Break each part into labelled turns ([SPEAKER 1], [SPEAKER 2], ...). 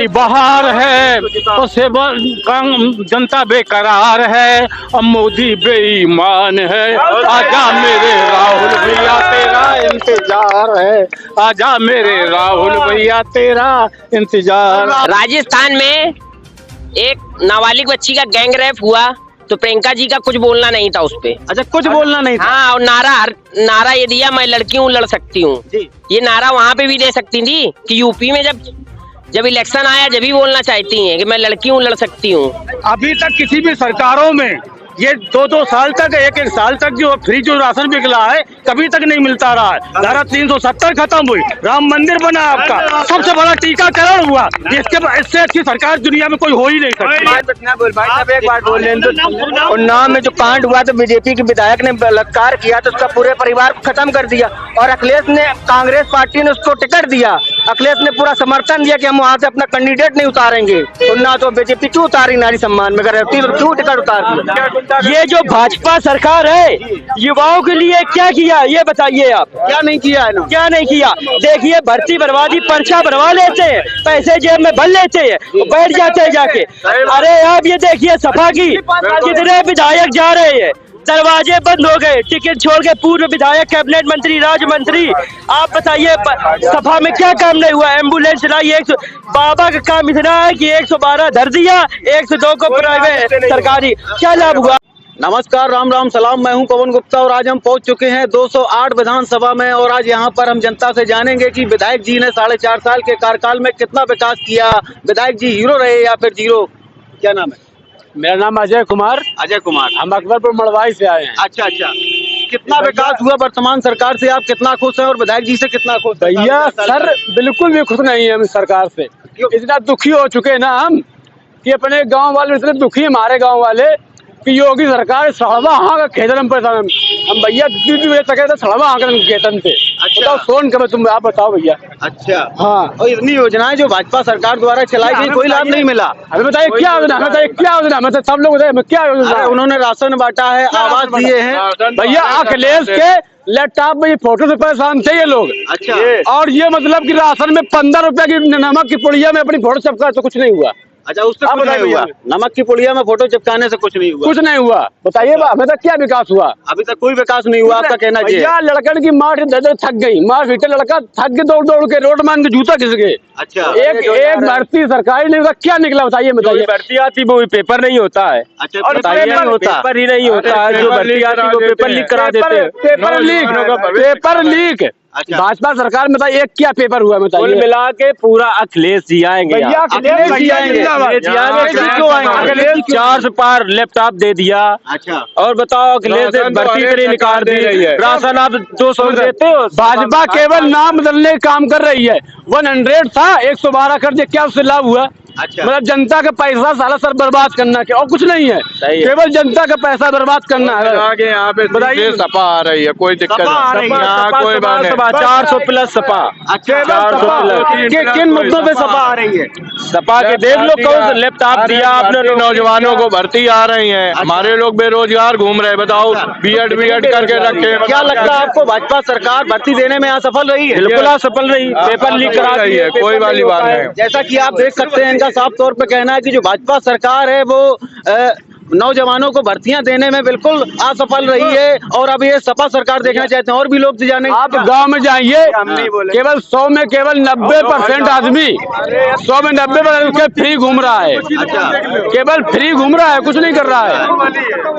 [SPEAKER 1] बहार है उसे जनता बेकरार है और मोदी बेईमान है। आजा मेरे राहुल भैया तेरा इंतजार है, आजा मेरे राहुल भैया तेरा इंतजार।
[SPEAKER 2] राजस्थान में एक नाबालिग बच्ची का गैंग रेप हुआ तो प्रियंका जी का कुछ बोलना नहीं था उस पे।
[SPEAKER 1] अच्छा, कुछ बोलना नहीं था।
[SPEAKER 2] हाँ, और नारा ये दिया, मैं लड़की हूँ लड़ सकती हूँ। ये नारा वहाँ पे भी दे सकती थी कि यूपी में जब इलेक्शन आया जब भी बोलना चाहती हैं कि मैं लड़की हूँ लड़ सकती हूँ।
[SPEAKER 1] अभी तक किसी भी सरकारों में ये 2-2 साल तक, 1-1 साल तक जो फ्री जो राशन बिकला है कभी तक नहीं मिलता रहा है। धारा 370 खत्म हुई, राम मंदिर बना आपका, सबसे बड़ा टीकाकरण हुआ। इससे अच्छी सरकार दुनिया में कोई हो ही नहीं सकती।
[SPEAKER 3] एक बात बोल रहे, उन्नाव में जो कांड हुआ तो बीजेपी के विधायक ने बलात्कार किया तो उसका पूरे परिवार को खत्म कर दिया और अखिलेश ने, कांग्रेस पार्टी ने उसको टिकट दिया। अखिलेश ने पूरा समर्थन दिया कि हम वहाँ से अपना कैंडिडेट नहीं उतारेंगे। उन्नाव तो बीजेपी क्यों उतारी नारी सम्मान में, क्यों टिकट उतार दिया?
[SPEAKER 4] ये जो भाजपा सरकार है युवाओं के लिए क्या किया ये बताइए आप।
[SPEAKER 3] क्या नहीं किया है ना?
[SPEAKER 4] क्या नहीं किया? देखिए, भर्ती बर्बादी, पर्चा भरवा लेते हैं, पैसे जेब में भर लेते हैं, बैठ जाते हैं जाके। अरे आप ये देखिए सपा की कितने विधायक जा रहे हैं, दरवाजे बंद हो गए, टिकट छोड़ के पूर्व विधायक, कैबिनेट मंत्री, राज्य मंत्री। आप बताइए सभा में क्या काम नहीं हुआ? एम्बुलेंस लाई, बाबा का काम इतना है कि 112 धर दिया, 102 को प्राइवेट सरकारी, क्या लाभ हुआ?
[SPEAKER 3] नमस्कार, राम राम सलाम, मैं हूं पवन गुप्ता और आज हम पहुंच चुके हैं 208 विधानसभा में और आज यहां पर हम जनता से जानेंगे कि विधायक जी ने 4.5 साल के कार्यकाल में कितना विकास किया। विधायक जी हीरो रहे या फिर जीरो? क्या नाम है?
[SPEAKER 1] मेरा नाम अजय कुमार।
[SPEAKER 3] अजय कुमार।
[SPEAKER 1] हम अकबरपुर मड़वाई से आए हैं।
[SPEAKER 3] अच्छा, कितना विकास हुआ वर्तमान सरकार से? आप कितना खुश हैं और विधायक जी से कितना खुश हैं?
[SPEAKER 1] भैया सर बिल्कुल भी खुश नहीं है हम इस सरकार से। इतना दुखी हो चुके हैं ना हम कि अपने गांव वाले इतने दुखी, हमारे गांव वाले कि योगी सरकार सड़वा हाँ का खेतन पर हम भैया सड़वा हाँ खेतन थे।
[SPEAKER 3] अच्छा,
[SPEAKER 1] सोन कब तुम आप बताओ भैया।
[SPEAKER 3] अच्छा,
[SPEAKER 1] हाँ,
[SPEAKER 3] और इतनी योजनाएं जो भाजपा सरकार द्वारा चलाई गई कोई लाभ नहीं मिला।
[SPEAKER 1] हमें बताइए क्या योजना, बताइए क्या योजना, मतलब सब लोग क्या योजना?
[SPEAKER 3] उन्होंने राशन बांटा है, आवास दिए हैं।
[SPEAKER 1] भैया अखिलेश के लैपटॉप में ये फोटो से परेशान थे ये लोग।
[SPEAKER 3] अच्छा,
[SPEAKER 1] और ये मतलब कि राशन में 15 रुपए की नमक की पुड़िया में अपनी फोटो चिपका तो कुछ नहीं हुआ।
[SPEAKER 3] अच्छा, उससे कुछ नहीं हुआ? नमक की पुड़िया में फोटो चिपकाने से कुछ नहीं हुआ?
[SPEAKER 1] कुछ नहीं हुआ। बताइए हमें तक क्या विकास हुआ?
[SPEAKER 3] अभी तक कोई विकास नहीं हुआ आपका कहना चाहिए?
[SPEAKER 1] लड़कन की मार थक गई, मार पीटे लड़का थक के दौड़ के रोड मान के जूता घिस गए।
[SPEAKER 3] अच्छा,
[SPEAKER 1] एक भर्ती सरकारी नहीं होता, क्या निकला बताइए? बताइए
[SPEAKER 4] भर्ती आती वो पेपर नहीं होता है।
[SPEAKER 3] अच्छा,
[SPEAKER 4] पेपर ही नहीं होता है, जो भर्ती आती वो पेपर लीक करा देते हैं।
[SPEAKER 1] Paper leak.
[SPEAKER 3] अच्छा,
[SPEAKER 1] भाजपा सरकार में बताइए एक क्या पेपर हुआ? बताइए।
[SPEAKER 4] कुल मिला के पूरा अखिलेश जी आएंगे।
[SPEAKER 1] अखिलेश जी आएंगे।
[SPEAKER 4] अखिलेश 4 से पार लैपटॉप दे दिया।
[SPEAKER 3] अच्छा,
[SPEAKER 4] और बताओ अखिलेश भर्ती के लिए निकाल दी, राशन आप 200 देते हो।
[SPEAKER 1] भाजपा केवल नाम बदलने का काम कर रही है। 100 था 112 कर दिया, क्या उससे लाभ हुआ?
[SPEAKER 3] अच्छा,
[SPEAKER 1] मतलब जनता का पैसा साला सर बर्बाद करना क्या और कुछ नहीं है, केवल जनता का पैसा बर्बाद करना है।
[SPEAKER 5] आगे यहाँ पे बताइए सपा आ रही है, कोई दिक्कत नहीं, कोई बात नहीं।
[SPEAKER 4] 400 प्लस सपा।
[SPEAKER 3] अच्छा,
[SPEAKER 4] 400 प्लस।
[SPEAKER 3] किन मुद्दों पे सपा आ रही है?
[SPEAKER 4] सपा के देख लो, कौन सा लैपटॉप दिया आपने?
[SPEAKER 5] नौजवानों को भर्ती आ रही है, हमारे लोग बेरोजगार घूम रहे, बताओ बीएड करके रखे।
[SPEAKER 3] क्या लगता है आपको भाजपा सरकार भर्ती देने में असफल रही है?
[SPEAKER 4] बिल्कुल असफल रही, पेपर लीक करा
[SPEAKER 5] रही है, कोई वाली बात नहीं।
[SPEAKER 3] जैसा कि आप देख सकते हैं इनका साफ तौर पे कहना है कि जो भाजपा सरकार है वो नौजवानों को भर्तियां देने में बिल्कुल असफल रही है और अब ये सपा सरकार देखना चाहते हैं। और भी लोग जाने,
[SPEAKER 1] आप गांव में जाइए, केवल 100 में केवल 90% आदमी, 100 में 90% फ्री घूम रहा है। केवल फ्री घूम रहा है, कुछ नहीं कर रहा है।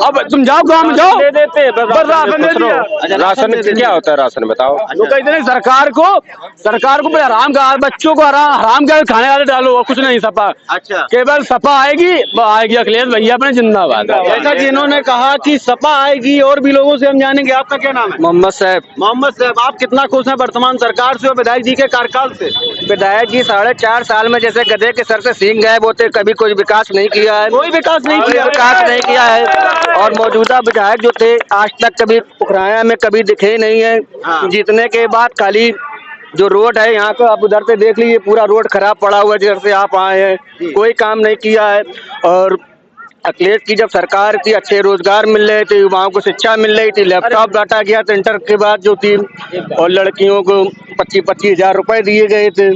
[SPEAKER 1] अब तुम जाओ गांव में जाओ,
[SPEAKER 4] दे देते हैं
[SPEAKER 1] राशन दे दिया।
[SPEAKER 4] राशन क्या होता है? राशन बताओ।
[SPEAKER 1] तो कहते नहीं सरकार को हराम का, बच्चों को हराम का खाने वाले डालो और कुछ नहीं। सपा,
[SPEAKER 3] अच्छा,
[SPEAKER 1] केवल सपा आएगी अखिलेश भैया अपने जिंदा।
[SPEAKER 3] जैसा कि इन्होंने कहा कि सपा आएगी और भी लोगों से हम जानेंगे। आपका क्या नाम है?
[SPEAKER 4] मोहम्मद साहब।
[SPEAKER 3] मोहम्मद साहब, आप कितना खुश हैं वर्तमान सरकार से और विधायक जी के कार्यकाल से?
[SPEAKER 6] विधायक जी 4.5 साल में जैसे गधे के सर से सींग गायब होते, कभी कोई विकास नहीं किया है।
[SPEAKER 3] कोई विकास नहीं
[SPEAKER 6] किया है और मौजूदा विधायक जो थे आज तक कभी पुखराया में कभी दिखे नहीं है। जीतने के बाद खाली जो रोड है यहाँ का, आप उधर से देख लीजिए, पूरा रोड खराब पड़ा हुआ है जिधर से आप आए हैं, कोई काम नहीं किया है। और अखिलेश की जब सरकार थी अच्छे रोजगार मिल रहे थे, युवाओं को शिक्षा मिल रही थी, लैपटॉप बांटा गया था इंटर के बाद जो थी, और लड़कियों को 25-25 हजार रुपए दिए गए थे।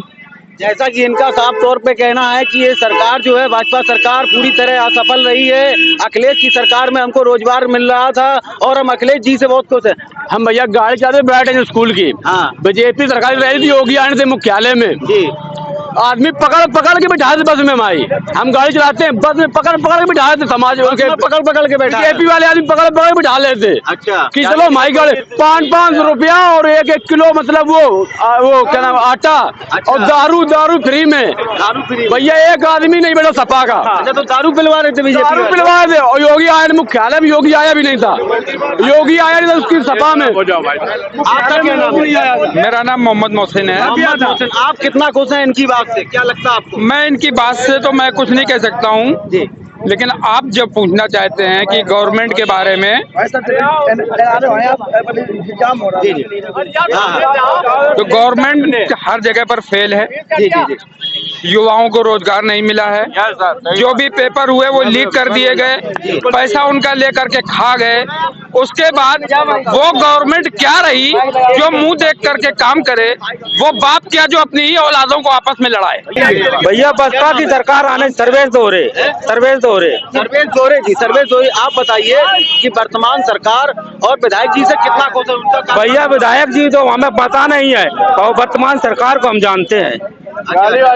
[SPEAKER 6] जैसा कि इनका साफ तौर पे कहना है कि ये सरकार जो है भाजपा सरकार पूरी तरह असफल रही है। अखिलेश की सरकार में हमको रोजगार मिल रहा था और हम अखिलेश जी से बहुत खुश हैं।
[SPEAKER 1] हम भैया गाड़ी चलाते बैठे थे स्कूल की,
[SPEAKER 6] हाँ।
[SPEAKER 1] बीजेपी सरकार रही थी योगी आने से मुख्यालय में
[SPEAKER 6] जी
[SPEAKER 1] आदमी पकड़ पकड़ के बिठा थे बस में माई। हम गाड़ी चलाते हैं बस में पकड़ पकड़ के बिठा थे समाज के
[SPEAKER 6] पकड़ पकड़ के बैठा
[SPEAKER 1] बीजेपी वाले आदमी पकड़ पकड़ के बिठा लेते।
[SPEAKER 6] अच्छा
[SPEAKER 1] कि चलो माई गाड़ी 500 रुपया और 1-1 किलो मतलब वो क्या नाम आटा और दारू फ्री में।
[SPEAKER 6] दारू फ्री
[SPEAKER 1] भैया एक आदमी नहीं बैठा सपा का।
[SPEAKER 6] अच्छा तो दारू पिलवा रहे थे बीजेपी
[SPEAKER 1] दारू पिलवाए थे और योगी आया मुख्यालय में, योगी आया भी नहीं था। योगी आया नहीं था उसकी सभा में।
[SPEAKER 6] आपका क्या नाम है?
[SPEAKER 5] मेरा नाम मोहम्मद मोहसिन है।
[SPEAKER 6] मोहम्मद मोहसिन, आप कितना खुश हैं इनकी बात से, क्या लगता है आपको?
[SPEAKER 5] मैं इनकी बात से तो मैं कुछ नहीं कह सकता हूँ
[SPEAKER 6] जी
[SPEAKER 5] लेकिन आप जब पूछना चाहते हैं कि गवर्नमेंट के बारे में
[SPEAKER 6] जी जी
[SPEAKER 5] तो गवर्नमेंट हर जगह पर फेल है।
[SPEAKER 6] जी जी जी
[SPEAKER 5] युवाओं को रोजगार नहीं मिला है। जो भी पेपर हुए वो लीक कर दिए गए, पैसा उनका लेकर के खा गए। उसके बाद वो गवर्नमेंट क्या रही जो मुंह देख करके काम करे, वो बाप क्या जो अपनी ही औलादों को आपस में लड़ाए।
[SPEAKER 3] भैया बसपा की सरकार आने सर्वेश हो रहे
[SPEAKER 6] सर्वेश दोहरे जी, सर्वेश दोहरे, आप बताइए कि वर्तमान सरकार और विधायक जी से कितना खुश है उनका काम?
[SPEAKER 3] भैया विधायक जी तो हमें पता नहीं है और वर्तमान सरकार को हम जानते हैं।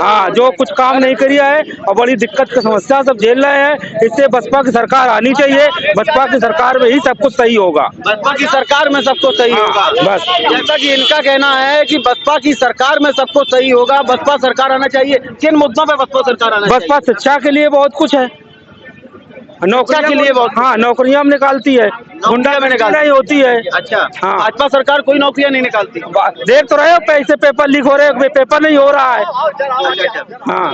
[SPEAKER 3] हाँ, जो कुछ काम नहीं किया है और बड़ी दिक्कत की समस्या सब झेल रहे हैं। इससे बसपा की सरकार आनी चाहिए। बसपा की सरकार में ही सब कुछ सही होगा।
[SPEAKER 6] बसपा की सरकार में सबको सही होगा।
[SPEAKER 3] बस
[SPEAKER 6] जैसा कि इनका कहना है कि बसपा की सरकार में सबको सही होगा, बसपा सरकार आना चाहिए। किन मुद्दों पे बसपा सरकार आना चाहिए?
[SPEAKER 3] बसपा शिक्षा के लिए बहुत कुछ है, नौकरियां के लिए बहुत, हाँ नौकरियां हम निकालती है, गुंडा में नहीं होती है।
[SPEAKER 6] अच्छा
[SPEAKER 3] हाँ।
[SPEAKER 6] भाजपा सरकार कोई नौकरियां नहीं निकालती।
[SPEAKER 3] देख तो रहे हो पैसे पेपर लीक हो रहे हैं, पेपर नहीं हो रहा है। हाँ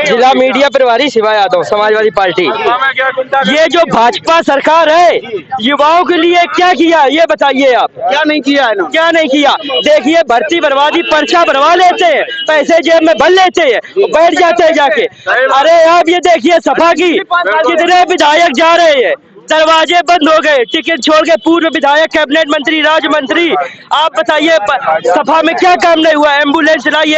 [SPEAKER 4] जिला मीडिया प्रभारी शिवा यादव, समाजवादी पार्टी। ये जो भाजपा सरकार है युवाओं के लिए क्या किया ये बताइए आप।
[SPEAKER 6] क्या नहीं किया है ना?
[SPEAKER 4] क्या नहीं किया? देखिए भर्ती बर्बादी, पर्चा भरवा लेते हैं, पैसे जेब में भर लेते हैं, बैठ जाते हैं जाके। अरे आप ये देखिए सपा की कितने विधायक जा रहे हैं, दरवाजे बंद हो गए, टिकट छोड़ के पूर्व विधायक, कैबिनेट मंत्री, राज्य मंत्री। आप बताइए सभा में क्या काम नहीं हुआ? एम्बुलेंस लाई,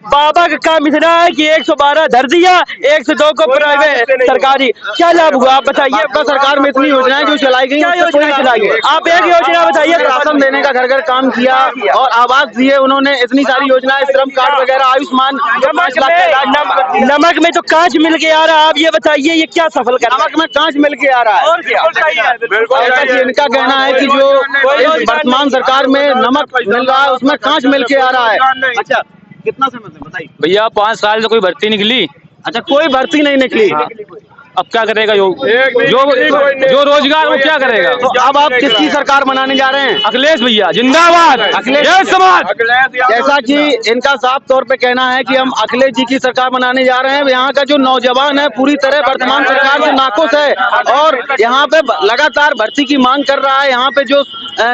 [SPEAKER 4] बाबा का काम इतना है कि 112 धर दिया, 102 को प्राइवेट सरकारी। क्या लाभ हुआ आप बताइए?
[SPEAKER 6] आपका सरकार में इतनी योजनाएं जो चलाई गई,
[SPEAKER 4] क्या योजना चलाई गई? आप एक योजना बताइए।
[SPEAKER 6] राशन देने का घर घर काम किया और आवास दिए उन्होंने, इतनी सारी योजनाएं, श्रम कार्ड वगैरह, आयुष्मान।
[SPEAKER 4] नमक में तो कांच मिल के आ रहा है। आप ये बताइए ये क्या सफल कर?
[SPEAKER 6] नमक में कांच मिल के आ रहा है।
[SPEAKER 4] और क्या?
[SPEAKER 6] ऐसा कि इनका कहना है कि जो इस वर्तमान सरकार में नमक मिल रहा है उसमें कांच मिल के आ रहा है। अच्छा कितना समय से बताइए?
[SPEAKER 1] भैया 5 साल से कोई भर्ती निकली।
[SPEAKER 6] अच्छा कोई भर्ती नहीं निकली।
[SPEAKER 1] अब क्या करेगा जो रोजगार वो क्या करेगा?
[SPEAKER 6] तो अब आप किसकी सरकार बनाने जा रहे हैं?
[SPEAKER 1] अखिलेश भैया जिंदाबाद, अखिलेश समाज।
[SPEAKER 6] जैसा कि इनका साफ तौर पे कहना है कि हम अखिलेश जी की सरकार बनाने जा रहे हैं। यहाँ का जो नौजवान है पूरी तरह वर्तमान सरकार से नाखुश है और यहाँ पे लगातार भर्ती की मांग कर रहा है। यहाँ पे जो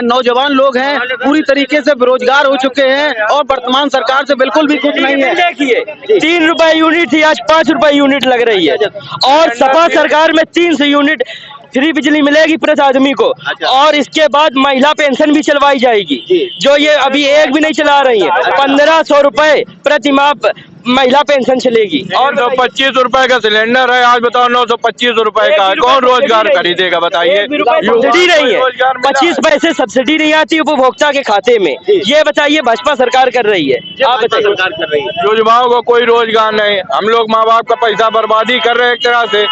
[SPEAKER 6] नौजवान लोग हैं पूरी तरीके से बेरोजगार हो चुके हैं और वर्तमान सरकार से बिल्कुल भी खुश नहीं है।
[SPEAKER 4] देखिए 3 रुपए यूनिट थी, आज 5 रुपए यूनिट लग रही है और सपा सरकार में 300 यूनिट फ्री बिजली मिलेगी प्रति आदमी को। और इसके बाद महिला पेंशन भी चलवाई जाएगी, जो ये अभी एक भी नहीं चला रही है। 1500 रुपए प्रति माह महिला पेंशन चलेगी।
[SPEAKER 5] और 25 रुपए का सिलेंडर है, आज बताओ 925 रुपए का, कौन रोजगार खरीदेगा बताइए?
[SPEAKER 4] सब्सिडी नहीं है, 25 पैसे सब्सिडी नहीं आती उपभोक्ता के खाते में। ये बताइए भाजपा सरकार कर रही है। आप बताइए।
[SPEAKER 6] सरकार कर रही है।
[SPEAKER 5] युवाओं को कोई रोजगार नहीं। हम लोग माँ बाप का पैसा बर्बादी कर रहे हैं एक तरह से,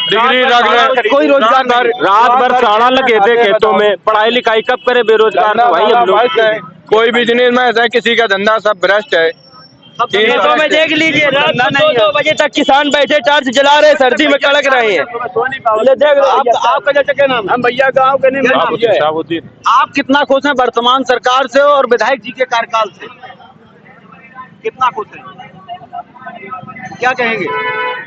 [SPEAKER 5] डिग्री रख रहे,
[SPEAKER 6] कोई रोजगार नहीं।
[SPEAKER 3] रात भर साड़ा लगे थे खेतों में, पढ़ाई लिखाई कब करे बेरोजगार भाई हम लोग।
[SPEAKER 5] कोई बिजनेस में ऐसा किसी का धंधा सब भ्रष्ट है।
[SPEAKER 4] खेतों में देख लीजिए रात को 2-2 बजे तक किसान बैठे टार्च जला रहे, सर्दी में कड़क रहे हैं।
[SPEAKER 6] आपका जैसे क्या नाम? हम भैया गाँव के नहीं। आप कितना खुश हैं वर्तमान सरकार से और विधायक जी के कार्यकाल से? कितना खुश हैं? क्या कहेंगे?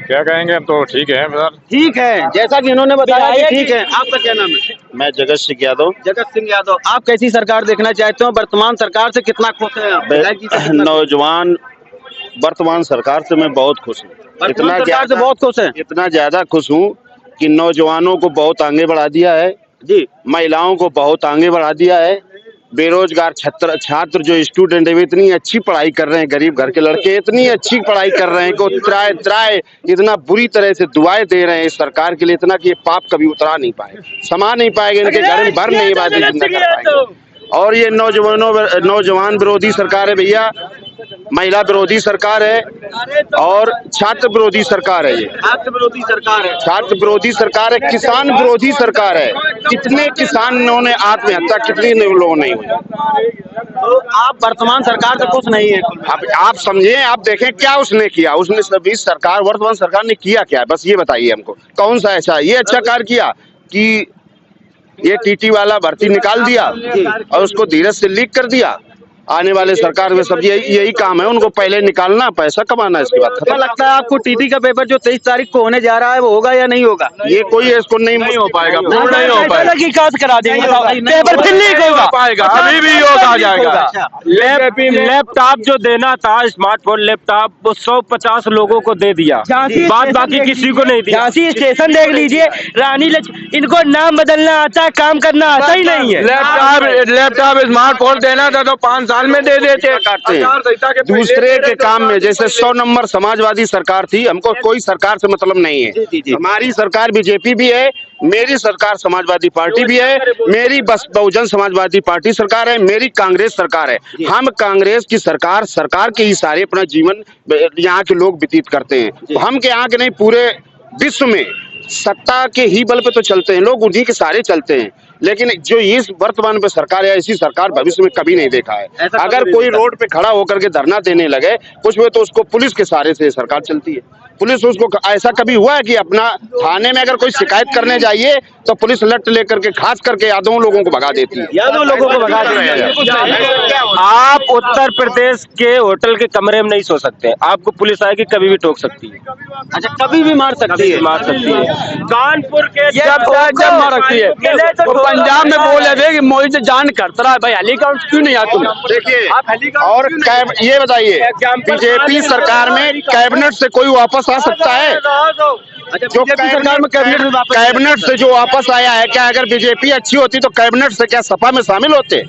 [SPEAKER 5] क्या कहेंगे, हम तो ठीक है सर।
[SPEAKER 6] ठीक है, जैसा कि इन्होंने बताया कि ठीक है। आपका क्या नाम है?
[SPEAKER 7] मैं जगत सिंह यादव।
[SPEAKER 6] जगत सिंह यादव, आप कैसी सरकार देखना चाहते हो? वर्तमान सरकार से कितना खुश है आप? विधायक जी से कितना खुश हैं?
[SPEAKER 7] नौजवान वर्तमान सरकार से मैं बहुत खुश हूँ।
[SPEAKER 6] वर्तमान सरकार से बहुत खुश हैं।
[SPEAKER 7] इतना ज्यादा खुश हूँ कि नौजवानों को बहुत आगे बढ़ा दिया है जी, महिलाओं को बहुत आगे बढ़ा दिया है बेरोजगार छात्र जो स्टूडेंट है वो इतनी अच्छी पढ़ाई कर रहे हैं, गरीब घर के लड़के इतनी अच्छी पढ़ाई कर रहे हैं कि त्राय इतना बुरी तरह से दुआएं दे रहे हैं इस सरकार के लिए, इतना कि ये पाप कभी उतरा नहीं पाए, समा नहीं पाएंगे, इनके घर में भर नहीं बात जिंदा कर पाएंगे। और ये नौजवान विरोधी सरकार है भैया, महिला विरोधी सरकार है और छात्र विरोधी सरकार है। ये
[SPEAKER 3] छात्र विरोधी सरकार है,
[SPEAKER 7] छात्र विरोधी सरकार है, किसान विरोधी सरकार है। कितने किसानों ने आत्महत्या, कितने लोगों ने हुई।
[SPEAKER 3] तो आप वर्तमान सरकार से खुश नहीं है?
[SPEAKER 7] आप समझे, आप देखें क्या उसने किया, उसने सभी सरकार वर्तमान सरकार ने किया क्या है, बस ये बताइए हमको। कौन सा ऐसा ये अच्छा कार्य किया कि ये टीटी वाला भर्ती निकाल दिया और उसको धीरज से लीक कर दिया। आने वाले सरकार में सब यही काम है, उनको पहले निकालना, पैसा कमाना, इसके बाद
[SPEAKER 3] क्या लगता है आपको टीटी का पेपर जो 23 तारीख को होने जा रहा है वो होगा या नहीं होगा?
[SPEAKER 7] ये कोई इसको नहीं हो पाएगा, पूर्ण नहीं हो पाएगा।
[SPEAKER 4] करा देंगे पेपर फिर लीक होगा,
[SPEAKER 5] अभी भी योग आ जाएगा।
[SPEAKER 4] लैपटॉप जो देना था, स्मार्टफोन लैपटॉप, वो 150 लोगों को दे दिया, बाद बाकी किसी को नहीं दिया। झांसी स्टेशन देख लीजिए, रानी इनको नाम बदलना आता, काम करना आता ही नहीं है।
[SPEAKER 5] लैपटॉप स्मार्टफोन देना था तो 5 साल में दे देते
[SPEAKER 7] हैं। दूसरे के काम में, जैसे 100 नंबर समाजवादी सरकार थी, हमको कोई सरकार से मतलब नहीं है। हमारी सरकार बीजेपी भी है, मेरी सरकार समाजवादी पार्टी भी है, मेरी बस बहुजन समाजवादी पार्टी सरकार है, मेरी कांग्रेस सरकार है। हम कांग्रेस की सरकार के ही सारे अपना जीवन यहाँ के लोग व्यतीत करते हैं। हम के यहाँ के नहीं, पूरे विश्व में सत्ता के ही बल पे तो चलते हैं लोग, उन्हीं के सारे चलते हैं। लेकिन जो इस वर्तमान पे सरकार है, ऐसी सरकार भविष्य में कभी नहीं देखा है। अगर कोई रोड पे खड़ा होकर के धरना देने लगे कुछ में, तो उसको पुलिस के सहारे से सरकार चलती है। पुलिस उसको, ऐसा कभी हुआ है कि अपना थाने में अगर कोई शिकायत करने जाइए तो पुलिस लट लेकर के खास करके यादव लोगों को भगा देती है।
[SPEAKER 3] यादव लोगों को भगा देती है।
[SPEAKER 4] आप उत्तर प्रदेश के होटल के कमरे में नहीं सो सकते, आपको पुलिस आएगी कभी भी टोक सकती है।
[SPEAKER 3] अच्छा, कभी भी मार सकती है?
[SPEAKER 4] कानपुर के
[SPEAKER 5] जब मार सकती है। तो पंजाब में बोले थे कि मोदी से जान करता है भाई, हेलीकॉप्टर क्यों नहीं आते?
[SPEAKER 7] देखिए, और ये बताइए, बीजेपी सरकार में कैबिनेट से कोई वापस आ सकता है? जो सरकार में कैबिनेट से जो वापस आया है, क्या अगर बीजेपी अच्छी होती तो कैबिनेट से क्या सपा में शामिल होते?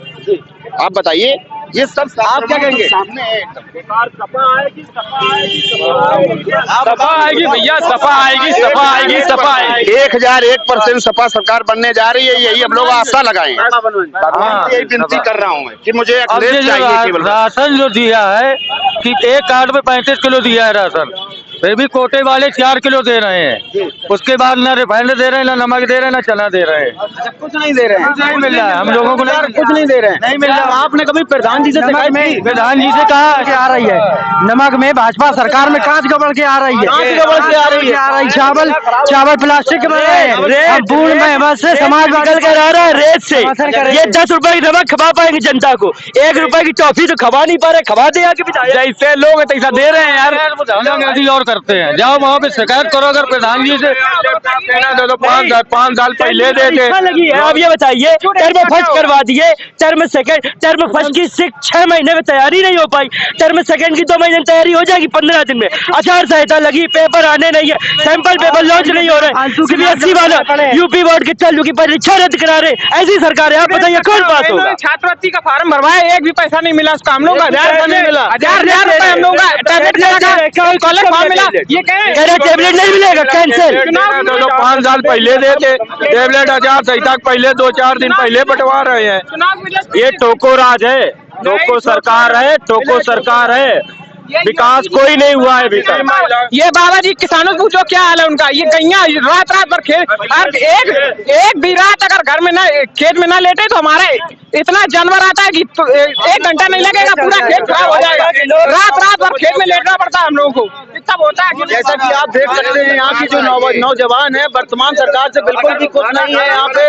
[SPEAKER 7] आप बताइए, ये सब
[SPEAKER 3] आप क्या कहेंगे?
[SPEAKER 7] सामने है।
[SPEAKER 5] सपा आएगी भैया, सपा आएगी।
[SPEAKER 7] 1001% सपा सरकार बनने जा रही है, यही हम लोग आशा लगाए हैं। यही विनती कर रहा हूँ कि मुझे अखिलेश चाहिए केवल।
[SPEAKER 4] राशन जो दिया है कि एक कार्ड में 35 किलो दिया है राशन, फिर भी कोटे वाले 4 किलो दे रहे हैं। उसके बाद न रिफाइंड दे रहे हैं, न नमक दे रहे हैं, न चना दे रहे हैं।
[SPEAKER 3] कुछ नहीं दे रहे हैं?
[SPEAKER 4] कुछ नहीं मिल रहा है हम लोगों को,
[SPEAKER 3] कुछ नहीं दे रहे हैं, नहीं मिल रहा। आपने कभी प्रधान जी से शिकायत की?
[SPEAKER 4] प्रधान जी से कहा कि आ रही है नमक में, भाजपा सरकार में कांच गबड़ के आ रही है, चावल प्लास्टिक के बन रहे हैं, बूढ़ में बस समाज निकल कर आ रहा है रेत से। ये 10 रुपए की नमक खवा पाएंगे जनता को, 1 रुपए की टॉफी तो खवा नहीं पा रहे, खवा दे आके
[SPEAKER 5] जैसे लोग पैसा दे रहे हैं यार, और करते हैं। जाओ वहाँ पे शिकायत करो, अगर प्रधान जी से 5 साल पहले देते।
[SPEAKER 4] अब ये बताइए, टर्म फर्स्ट करवा दिए, टर्म सेकंड, टर्म फर्स्ट की 6 महीने में तैयारी नहीं हो पाई, टर्म सेकंड की 2 महीने में तैयारी हो जाएगी 15 दिन में। आचार संहिता लगी, पेपर आने नहीं है, सैंपल पेपर लॉन्च नहीं हो रहे, सीबीएसई वाला यूपी बोर्ड के चालू की परीक्षा रद्द करा रहे। ऐसी सरकार है, आप बताइए कौन बात होगा?
[SPEAKER 5] छात्रवृत्ति का फार्म भरवाया, एक भी पैसा नहीं मिला उसका, हम लोग 1000 नहीं मिला, 1000 रुपए हम लोग कॉलेज फॉर्म मिला। ये कह रहे
[SPEAKER 4] टेबलेट नहीं मिलेगा, कैंसिल।
[SPEAKER 5] 5 साल पहले देते टेबलेट, आचार संहिता पहले 2-4 दिन पहले बंटवा रहे हैं।
[SPEAKER 4] ये टोको राज है, टोको सरकार है, टोको सरकार है, विकास कोई नहीं हुआ है अभी तक।
[SPEAKER 5] ये बाबा जी किसानों से पूछो क्या हाल है उनका। ये गैया रात भर खेत, एक भी रात अगर घर में ना खेत में ना लेटे तो हमारे इतना जानवर आता है कि 1 घंटा नहीं लगेगा, पूरा खेत खराब हो जाएगा। रात भर खेत में लेटना पड़ता है हम लोगों को, इतना होता है।
[SPEAKER 3] जैसा कि आप देख सकते हैं, यहाँ की जो नौजवान है वर्तमान सरकार से बिल्कुल भी खुश नहीं है यहाँ पे,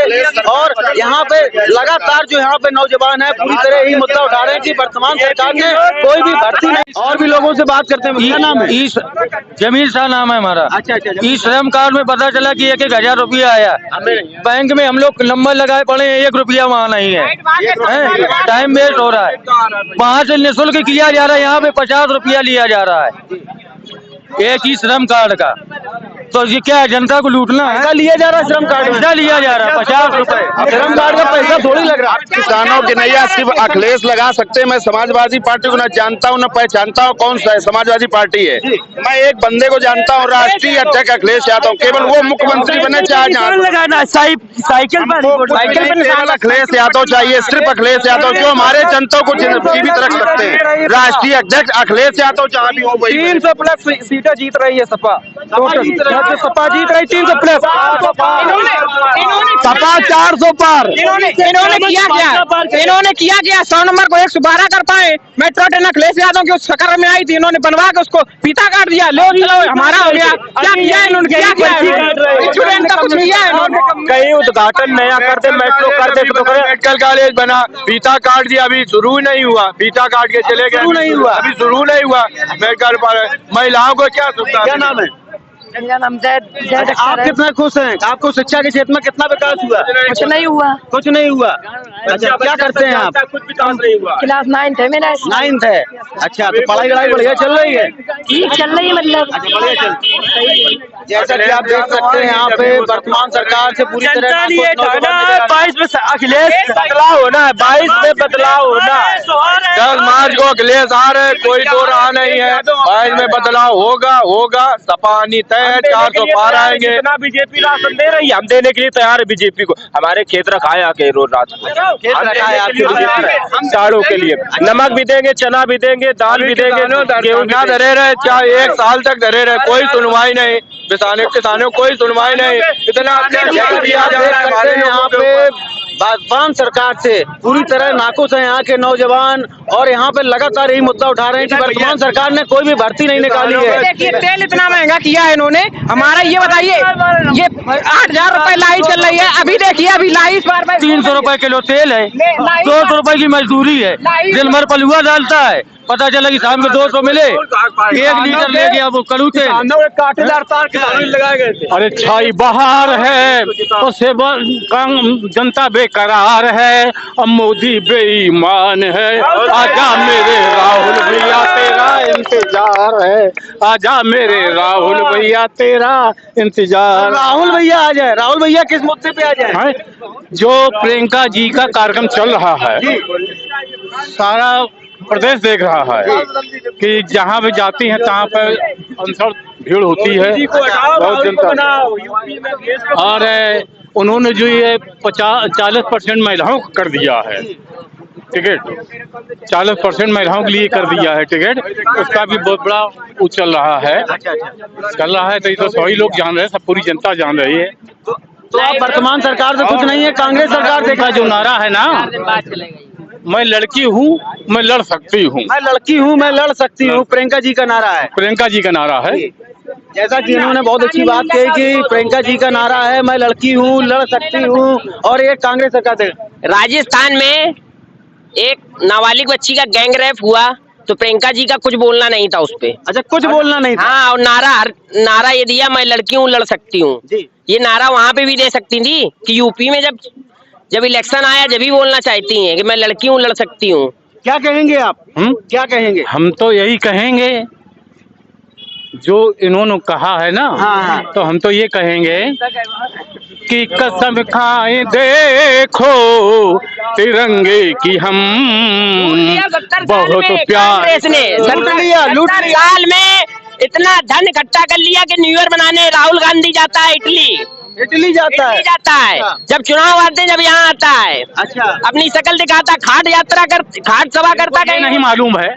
[SPEAKER 3] और यहाँ पे लगातार जो यहाँ पे नौजवान है पूरी तरह ही मुद्दा उठा रहे हैं कि वर्तमान सरकार ने कोई भी भर्ती नहीं। और भी लोगों से बात करते हैं, क्या नाम है?
[SPEAKER 4] जमील शाह नाम है हमारा।
[SPEAKER 3] अच्छा।
[SPEAKER 4] ई श्रम कार्ड में पता चला कि 1,000 रुपया आया, बैंक में हम लोग नंबर लगाए पड़े, 1 रुपया वहाँ नहीं है, टाइम वेस्ट हो रहा है। वहाँ से निःशुल्क किया जा रहा है, यहाँ पे 50 रुपया लिया जा रहा है एक ही श्रम कार्ड का।
[SPEAKER 1] तो ये क्या है, जनता को लूटना है?
[SPEAKER 3] पैसा लिया जा रहा है श्रम कार्ड में,
[SPEAKER 1] पैसा लिया जा रहा है 50 रुपए।
[SPEAKER 3] श्रम कार्ड का पैसा थोड़ी लग रहा है।
[SPEAKER 7] किसानों की नैया सिर्फ अखिलेश लगा सकते हैं। मैं समाजवादी पार्टी को न जानता हूं न पहचानता हूं कौन सा है समाजवादी पार्टी है। मैं एक बंदे को जानता हूं, राष्ट्रीय अध्यक्ष अखिलेश यादव। केवल वो मुख्यमंत्री बने चाहे
[SPEAKER 1] लगाना साइकिल पर
[SPEAKER 7] केवल अखिलेश यादव चाहिए, सिर्फ अखिलेश यादव जो हमारे जनता को जीवित रख सकते हैं। राष्ट्रीय अध्यक्ष अखिलेश यादव जहाँ भी हो वही
[SPEAKER 3] 300 प्लस सीटें जीत रही है सपा, टोटल सपा जीत रही 300 प्लस,
[SPEAKER 1] सपा 400 पार।
[SPEAKER 4] इन्होंने किया क्या? इन्होंने किया क्या? 100 नंबर को 112 कर पाए। मेट्रो ट्रेन अखिलेश यादव की उस शक्कर में आई थी, इन्होंने बनवा के उसको फीता काट दिया। लो चलो हमारा हो गया। क्या किया इन्होंने? क्या किया? स्टूडेंट का कुछ नहीं है इन्होंने।
[SPEAKER 1] कहीं उद्घाटन नया कर दे, मेट्रो कर दे, मेडिकल कॉलेज बना, फीता काट दिया, अभी शुरू नहीं हुआ। फीता काट के चले गए,
[SPEAKER 3] नहीं हुआ।
[SPEAKER 1] अभी शुरू नहीं हुआ। मेडिकल पर महिलाओं को क्या सुविधा?
[SPEAKER 3] क्या नाम है?
[SPEAKER 8] मेरा नाम जय
[SPEAKER 3] आप कितना खुश हैं? आपको शिक्षा के क्षेत्र में कितना विकास हुआ?
[SPEAKER 8] कुछ नहीं हुआ।
[SPEAKER 3] कुछ नहीं हुआ। अच्छा, क्या करते हैं आप?
[SPEAKER 1] कुछ विकास नहीं हुआ।
[SPEAKER 8] क्लास 9 है मेरा।
[SPEAKER 3] 9th है। अच्छा, तो पढ़ाई वढ़ाई बढ़िया चल रही है?
[SPEAKER 8] ठीक चल रही है मतलब।
[SPEAKER 3] बढ़िया चल। जैसा कि आप देख सकते हैं यहाँ पे वर्तमान सरकार से पूरी तरह
[SPEAKER 1] 22 में अखिलेश बदलाव होना है, 22 में बदलाव होना है। 10 मार्च को अखिलेश आ रहे, कोई दो रहा नहीं है। 22 में बदलाव होगा। सपा आनी तय है, 400 पार आएंगे।
[SPEAKER 4] जितना बीजेपी राशन दे रही है, हम देने के लिए तैयार है बीजेपी को। हमारे खेत रखाए आके रोज रात को साड़ों के लिए नमक भी देंगे, चना भी देंगे, दाल भी देंगे, गेहूं भी
[SPEAKER 1] धरे रहे, चाहे 1 साल तक धरे रहे, कोई सुनवाई नहीं। किसानों कोई सुनवाई नहीं। इतना अत्याचार किया जा रहा है हमारे
[SPEAKER 3] यहाँ पे। वर्तमान सरकार से पूरी तरह नाखुश है यहाँ के नौजवान, और यहाँ पे लगातार यही मुद्दा उठा रहे हैं कि वर्तमान सरकार ने कोई भी भर्ती नहीं निकाली है।
[SPEAKER 4] देखिए तेल इतना महंगा किया है इन्होंने। हमारा ये बताइए, ये 8,000 रुपए लाई चल रही है। अभी देखिए, अभी लाई
[SPEAKER 1] 300 रुपए किलो तेल है, 200 रुपए की मजदूरी है, दिन भर पलुआ डालता है। पता चला कि शाम को 200 मिले, 1 लीटर ले गया वो कड़ू तेल।
[SPEAKER 3] कांटेदार तार किसानों ने लगाए गए थे।
[SPEAKER 1] अरे छाई बहार है, उससे जनता बेकरार है, अब मोदी बेईमान है। आजा मेरे राहुल भैया तेरा इंतजार है, आजा मेरे राहुल भैया तेरा इंतजार।
[SPEAKER 3] राहुल भैया आ जाए। राहुल भैया किस मुद्दे पे आ जाए?
[SPEAKER 1] है जो प्रियंका जी का कार्यक्रम चल रहा है, सारा प्रदेश देख रहा है कि जहाँ भी जाती हैं तहाँ पर अनसर भीड़ होती है, बहुत जनता। और उन्होंने जो ये 40% महिलाओं को कर दिया है टिकट, 40% महिलाओं के लिए कर दिया है टिकट, उसका भी बहुत बड़ा वो चल रहा है। तो ये तो सभी लोग जान रहे हैं, सब पूरी जनता जान रही है।
[SPEAKER 3] तो आप वर्तमान सरकार से कुछ नहीं है, कांग्रेस सरकार देखा
[SPEAKER 1] जो नारा है ना, मैं लड़की हूँ मैं लड़ सकती हूँ,
[SPEAKER 3] मैं लड़की हूँ मैं लड़ सकती हूँ, प्रियंका जी का नारा है।
[SPEAKER 1] प्रियंका जी का नारा है।
[SPEAKER 3] जैसा कि इन्होंने बहुत अच्छी बात कही कि प्रियंका जी का नारा है मैं लड़की हूँ लड़ सकती हूँ, और ये कांग्रेस सरकार दे।
[SPEAKER 2] राजस्थान में एक नाबालिग बच्ची का गैंग रेप हुआ तो प्रियंका जी का कुछ बोलना नहीं था उस पे।
[SPEAKER 3] अच्छा, कुछ बोलना नहीं था।
[SPEAKER 2] हाँ, और नारा ये दिया मैं लड़की हूँ लड़ सकती हूँ। ये नारा वहाँ पे भी दे सकती थी कि यूपी में जब इलेक्शन आया जब भी बोलना चाहती हैं कि मैं लड़की हूँ लड़ सकती हूँ।
[SPEAKER 3] क्या कहेंगे आप? क्या कहेंगे?
[SPEAKER 1] हम तो यही कहेंगे जो इन्होंने कहा है ना।
[SPEAKER 3] हाँ।
[SPEAKER 1] तो हम तो ये कहेंगे कि कसम खाए देखो तिरंगे की हम बहुत प्यार।
[SPEAKER 2] कांग्रेस ने
[SPEAKER 3] लूट
[SPEAKER 2] 70 साल में इतना धन इकट्ठा कर लिया कि न्यू ईयर बनाने राहुल गांधी जाता है
[SPEAKER 3] इटली जाता है।
[SPEAKER 2] जब चुनाव आते हैं जब यहाँ आता है।
[SPEAKER 3] अच्छा,
[SPEAKER 2] अपनी शकल दिखाता, घाट सभा करता।
[SPEAKER 1] ये नहीं मालूम है,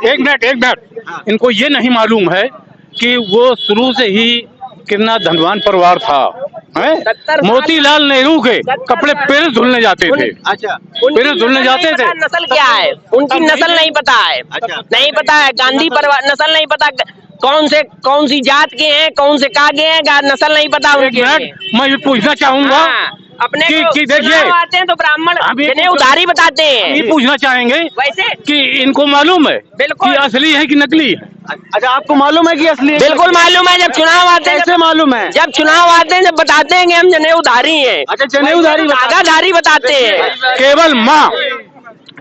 [SPEAKER 1] एक मिनट, इनको ये नहीं मालूम है कि वो शुरू से ही कितना धनवान परिवार था। मोतीलाल नेहरू के कपड़े पेड़ धुलने जाते थे।
[SPEAKER 3] अच्छा,
[SPEAKER 2] पेड़ धुलने जाते थे। नस्ल क्या है उनकी? नस्ल नहीं पता है। नहीं पता है। गांधी परिवार नस्ल नहीं पता, कौन सी जात के हैं, कौन से का के हैं, नस्ल नहीं पता उनके।
[SPEAKER 1] मैं ये पूछना चाहूंगा
[SPEAKER 2] अपने
[SPEAKER 1] कि देखिए
[SPEAKER 2] आते हैं तो ब्राह्मण जिन्हें उधारी बताते हैं।
[SPEAKER 1] ये पूछना चाहेंगे
[SPEAKER 2] वैसे
[SPEAKER 1] कि इनको मालूम है
[SPEAKER 2] बिल्कुल
[SPEAKER 1] कि असली है कि नकली है?
[SPEAKER 3] अच्छा, आपको मालूम है कि असली है?
[SPEAKER 2] बिल्कुल मालूम है। जब चुनाव आते हैं
[SPEAKER 3] कैसे मालूम है?
[SPEAKER 2] जब चुनाव आते हैं जब बताते हैं कि हम जने उधारी हैं।
[SPEAKER 3] अच्छा, जने उधारी
[SPEAKER 2] धागाधारी बताते हैं।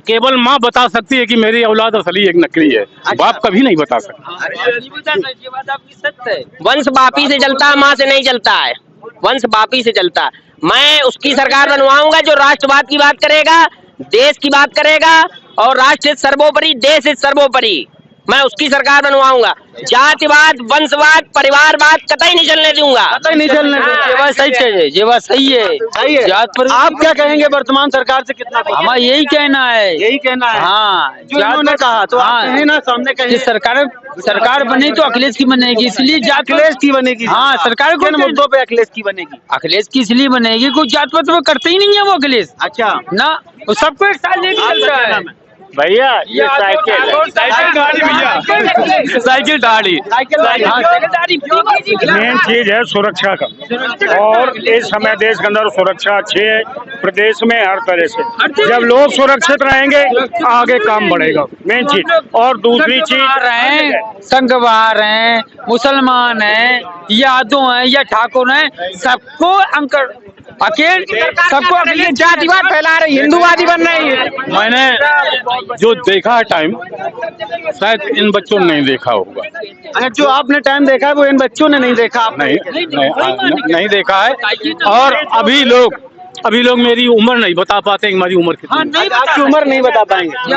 [SPEAKER 1] केवल माँ बता सकती है कि मेरी औलाद असली एक नकली है, बाप कभी नहीं बता सकता।
[SPEAKER 2] वंश बापी से चलता है, माँ से नहीं चलता है। वंश बापी से चलता है। मैं उसकी सरकार बनवाऊंगा जो राष्ट्रवाद की बात करेगा, देश की बात करेगा, और राष्ट्र हित सर्वोपरि, देश हित सर्वोपरि। मैं उसकी सरकार बनवाऊंगा। जातिवाद, वंशवाद, परिवारवाद कतई नहीं चलने दूंगा।
[SPEAKER 3] कतई नहीं चलने देंगे।
[SPEAKER 4] ये बात सही है, ये बात सही है।
[SPEAKER 3] सही है।
[SPEAKER 4] जात पर
[SPEAKER 3] आप क्या कहेंगे वर्तमान सरकार से कितना खुश हैं?
[SPEAKER 4] हमारा यही कहना है।
[SPEAKER 3] यही कहना है।
[SPEAKER 4] हाँ,
[SPEAKER 3] जो इन्होंने कहा तो आप कहें ना, सामने
[SPEAKER 4] कि
[SPEAKER 3] कहें।
[SPEAKER 4] सरकार बनी तो अखिलेश की बनेगी, इसलिए जात
[SPEAKER 3] अखिलेश की बनेगी।
[SPEAKER 4] हाँ, सरकार को
[SPEAKER 3] किन मुद्दों पे अखिलेश की बनेगी?
[SPEAKER 4] अखिलेश की इसलिए बनेगी, कोई जात पात में करते ही नहीं है वो अखिलेश
[SPEAKER 3] अच्छा,
[SPEAKER 4] ना, वो सबको एक साथ लेके चलता है।
[SPEAKER 1] भैया ये साइकिल दाढ़ी मेन चीज है सुरक्षा का, और इस समय देश के अंदर सुरक्षा अच्छी है, प्रदेश में हर तरह से। जब लोग सुरक्षित रहेंगे आगे काम बढ़ेगा, मेन चीज। और दूसरी चीज,
[SPEAKER 4] संघवार हैं, मुसलमान हैं, यादव हैं या ठाकुर हैं, सबको सबको अकेले जातिवाद फैला रहे, हिंदूवादी बन रहे हैं।
[SPEAKER 1] मैंने जो देखा है टाइम, शायद इन बच्चों ने नहीं देखा होगा।
[SPEAKER 3] अच्छा, जो आपने टाइम देखा है वो इन बच्चों ने नहीं देखा। आप
[SPEAKER 1] नहीं देखा है। और अभी लोग मेरी उम्र नहीं बता पाते, हमारी उम्र कितनी।
[SPEAKER 3] आपकी उम्र नहीं बता पाएंगे।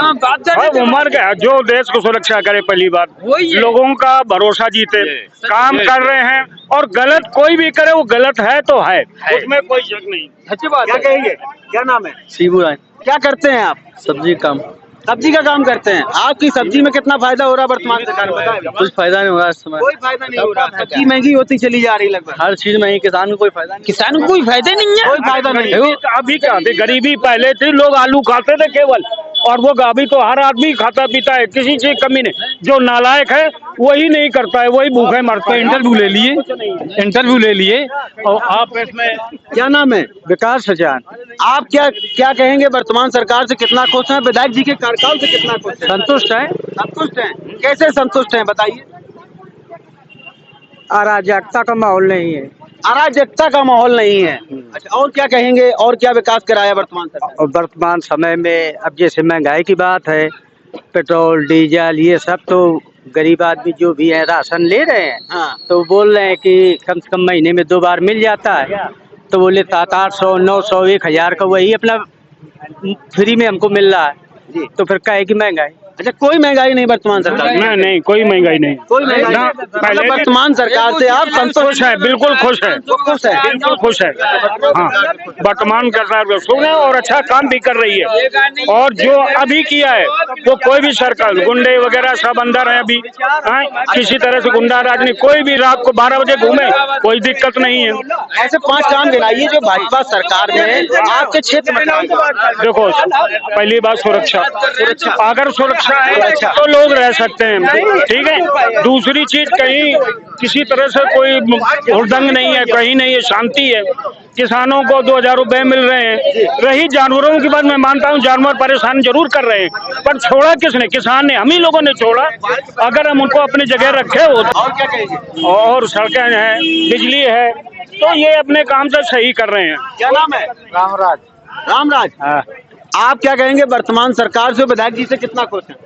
[SPEAKER 1] अब उम्र का जो देश को सुरक्षा करे, पहली बात लोगों का भरोसा जीते, काम कर रहे हैं, और गलत कोई भी करे वो गलत है तो है, उसमें कोई शक नहीं।
[SPEAKER 3] अच्छी बात। क्या कहेंगे? क्या नाम है?
[SPEAKER 4] शिबू राय,
[SPEAKER 3] क्या करते हैं आप?
[SPEAKER 4] सब्जी काम,
[SPEAKER 3] सब्जी का काम करते हैं। आपकी सब्जी में कितना फायदा हो रहा है वर्तमान सरकार में? बताएं।
[SPEAKER 4] कुछ फायदा नहीं हो रहा इस समय,
[SPEAKER 3] कोई फायदा नहीं हो रहा। सब्जी महंगी होती चली जा रही लगभग।
[SPEAKER 4] हर चीज में ही किसान को कोई फायदा नहीं, किसान को कोई फायदा नहीं है,
[SPEAKER 3] कोई फायदा नहीं है।
[SPEAKER 1] अभी क्या थे, गरीबी पहले थी, लोग आलू खाते थे केवल, और वो अभी तो हर आदमी खाता पीता है, किसी चीज कमी नहीं। जो नालायक है वही नहीं करता है, वही भूखे मरता है। इंटरव्यू ले लिए और आप इसमें।
[SPEAKER 3] क्या नाम है?
[SPEAKER 4] विकास सचान।
[SPEAKER 3] आप क्या कहेंगे वर्तमान सरकार से कितना खुश हैं? विधायक जी के कार्यकाल से कितना खुश हैं?
[SPEAKER 4] संतुष्ट है,
[SPEAKER 3] संतुष्ट हैं। कैसे संतुष्ट हैं बताइए?
[SPEAKER 4] अराजकता का माहौल नहीं है,
[SPEAKER 3] अराजकता का माहौल नहीं है। अच्छा, और क्या कहेंगे? और क्या विकास कराया वर्तमान सरकार?
[SPEAKER 4] और वर्तमान समय में अब जैसे महंगाई की बात है, पेट्रोल डीजल ये सब, तो गरीब आदमी जो भी है राशन ले रहे हैं,
[SPEAKER 3] हाँ।
[SPEAKER 4] तो बोल रहे हैं कि कम से कम महीने में 2 बार मिल जाता है, तो बोले 700-800 900 1000 का वही अपना फ्री में हमको मिल रहा है, तो फिर कहे कि महंगाई।
[SPEAKER 3] अच्छा, कोई महंगाई नहीं वर्तमान सरकार में?
[SPEAKER 1] नहीं, कोई महंगाई नहीं।
[SPEAKER 3] कोई महंगाई
[SPEAKER 1] ना,
[SPEAKER 3] नहीं।
[SPEAKER 1] पहले
[SPEAKER 3] मतलब वर्तमान सरकार से आप
[SPEAKER 1] खुश है, बिल्कुल खुश है,
[SPEAKER 3] खुश है।
[SPEAKER 1] बिल्कुल खुश है। हाँ, वर्तमान सरकार सुन है और अच्छा काम भी कर रही है, और जो अभी किया है वो कोई भी सरकार, गुंडे वगैरह सब अंदर है अभी। हाँ, किसी तरह से गुंडा राज नहीं, कोई भी रात को 12 बजे घूमे, कोई दिक्कत नहीं है।
[SPEAKER 3] ऐसे 5 काम गिनाइए जो भाजपा सरकार में आपके क्षेत्र में।
[SPEAKER 1] देखो, पहली बात सुरक्षा, अगर सुरक्षा है तो लोग रह सकते हैं, ठीक है। दूसरी चीज, कहीं किसी तरह से कोई हुड़दंग नहीं है, कहीं नहीं है, शांति है। किसानों को 2000 रुपए मिल रहे हैं। रही जानवरों की बात, मैं मानता हूँ जानवर परेशान जरूर कर रहे हैं, पर छोड़ा किसने? किसान ने, हम ही लोगों ने छोड़ा। अगर हम उनको अपनी जगह रखे हो
[SPEAKER 3] और क्या कहेंगे?
[SPEAKER 1] और सड़कें हैं, बिजली है, तो ये अपने काम से सही कर रहे हैं।
[SPEAKER 3] क्या नाम है?
[SPEAKER 4] रामराज।
[SPEAKER 3] रामराज।
[SPEAKER 1] हाँ।
[SPEAKER 3] आप क्या कहेंगे वर्तमान सरकार से, विधायक जी से कितना खुश हैं?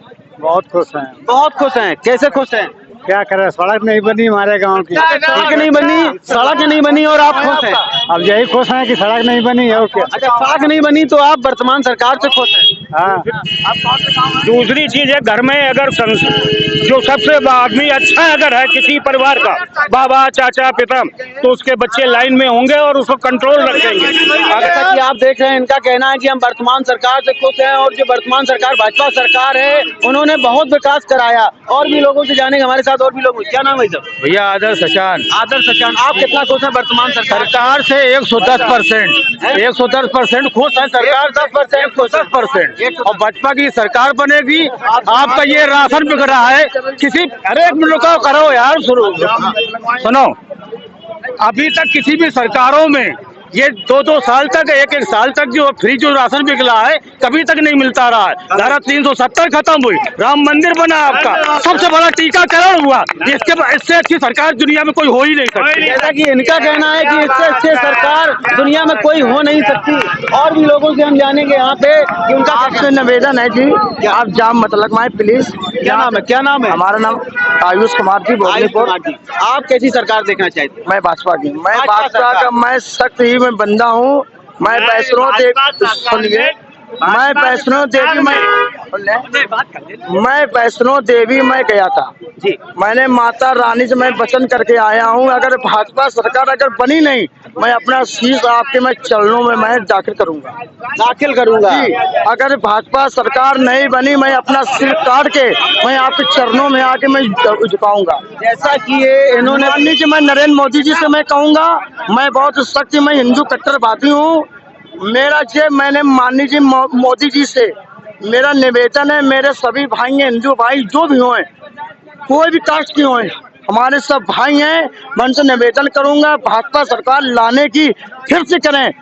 [SPEAKER 4] बहुत खुश हैं।
[SPEAKER 3] बहुत खुश हैं। कैसे खुश हैं?
[SPEAKER 4] क्या करें, सड़क नहीं बनी हमारे गांव की,
[SPEAKER 3] सड़क नहीं बनी, सड़क नहीं बनी और आप खुश हैं?
[SPEAKER 4] अब यही खुश हैं कि सड़क नहीं बनी और क्या।
[SPEAKER 3] अच्छा, सड़क नहीं बनी तो आप वर्तमान सरकार से खुश हैं?
[SPEAKER 4] हाँ।
[SPEAKER 1] दूसरी चीज है, घर में अगर जो सबसे आदमी अच्छा अगर है किसी परिवार का, बाबा चाचा पिता, तो उसके बच्चे लाइन में होंगे और उसको कंट्रोल रखेंगे।
[SPEAKER 3] जैसा कि आप देख रहे हैं, इनका कहना है कि हम वर्तमान सरकार से खुश हैं, और जो वर्तमान सरकार भाजपा सरकार है उन्होंने बहुत विकास कराया। और भी लोगों से जानेंगे, हमारे साथ और भी लोग। क्या नाम है सर?
[SPEAKER 4] भैया आदर्श सचान।
[SPEAKER 3] आदर्श सचान। आप कितना खुश हैं वर्तमान
[SPEAKER 4] सरकार से? 110%, 110% खुश है सरकार, 10% खुश, 10%। और भाजपा की सरकार बनेगी। आपका ये राशन बिक रहा है, किसी अरे एक मिनट को करो यार, सुनो।
[SPEAKER 1] सुनो, अभी तक किसी भी सरकारों में ये 2-2 साल तक, 1-1 साल तक जो फ्री जो राशन बिकला है कभी तक नहीं मिलता रहा है। धारा 370 खत्म हुई, राम मंदिर बना आपका, सबसे बड़ा टीकाकरण हुआ। इससे अच्छी सरकार दुनिया में कोई हो ही नहीं सकती।
[SPEAKER 3] जैसा कि इनका कहना है कि इससे अच्छी सरकार दुनिया में कोई हो नहीं सकती। और भी लोगों से हम जानेंगे यहाँ पे कि उनका आपसे निवेदन है जी कि आप जाम मत लगवाएं प्लीज। क्या नाम है? हमारा नाम आयुष कुमार जी, भोगनीपुर। आप कैसी सरकार देखना चाहते हैं? मैं भाजपा की। मैं भाजपा का मैं सख्त ही में बंदा हूँ। मैं वैष्णो देवी, सुनिए, मैं वैष्णो देवी मैं वैष्णो देवी में गया था जी। मैंने माता रानी से मैं वचन करके आया हूँ, अगर भाजपा सरकार अगर बनी नहीं, मैं अपना शीश आपके मैं चरणों में मैं दाखिल करूंगा जी। अगर भाजपा सरकार नहीं बनी, मैं अपना सिर काट के मैं आपके चरणों में आके मैं झुकाऊंगा। जैसा कि ये इन्होंने मैं नरेंद्र मोदी जी से मैं कहूँगा, मैं बहुत सख्त, मैं हिंदू कट्टरवादी हूँ। मैंने माननीय जी मोदी जी से मेरा निवेदन है, मेरे सभी भाई हैं, हिंदू भाई जो भी हों, कोई भी कास्ट के हों, हमारे सब भाई हैं। मैं उनसे निवेदन करूंगा भाजपा सरकार लाने की फिर से करें।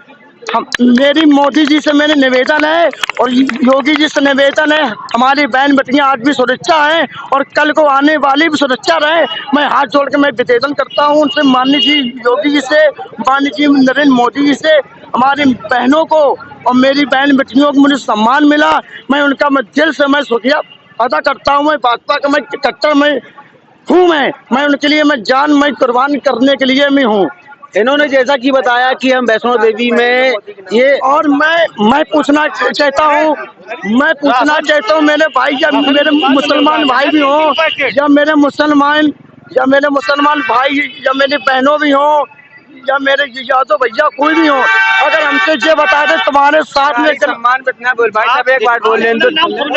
[SPEAKER 3] मेरी मोदी जी से मेरे निवेदन है और योगी जी से निवेदन है, हमारी बहन बेटियां आज भी सुरक्षा है और कल को आने वाली भी सुरक्षा रहे। मैं हाथ जोड़ के मैं निवेदन करता हूं उनसे, माननीय जी योगी जी से, माननीय जी नरेंद्र मोदी जी से, हमारी बहनों को और मेरी बहन बेटियों को मुझे सम्मान मिला, मैं उनका मैं दिल से मैं शुक्रिया अदा करता हूँ। मैं भाजपा का मैं कट्टर मैं हूँ, मैं उनके लिए मैं जान मैं कुर्बान करने के लिए मैं हूँ। इन्होंने जैसा कि बताया कि हम वैष्णो देवी में ये, और मैं पूछना चाहता हूँ मेरे भाई या मेरे मुसलमान भाई भी हों, या मेरे मुसलमान भाई या मेरी बहनों भी हों, या मेरे यादव भैया कोई भी हो, अगर हमसे ये बता दे तुम्हारे साथ में सम्मान बिठना बोल भाई साहब एक बार बोल लें तो।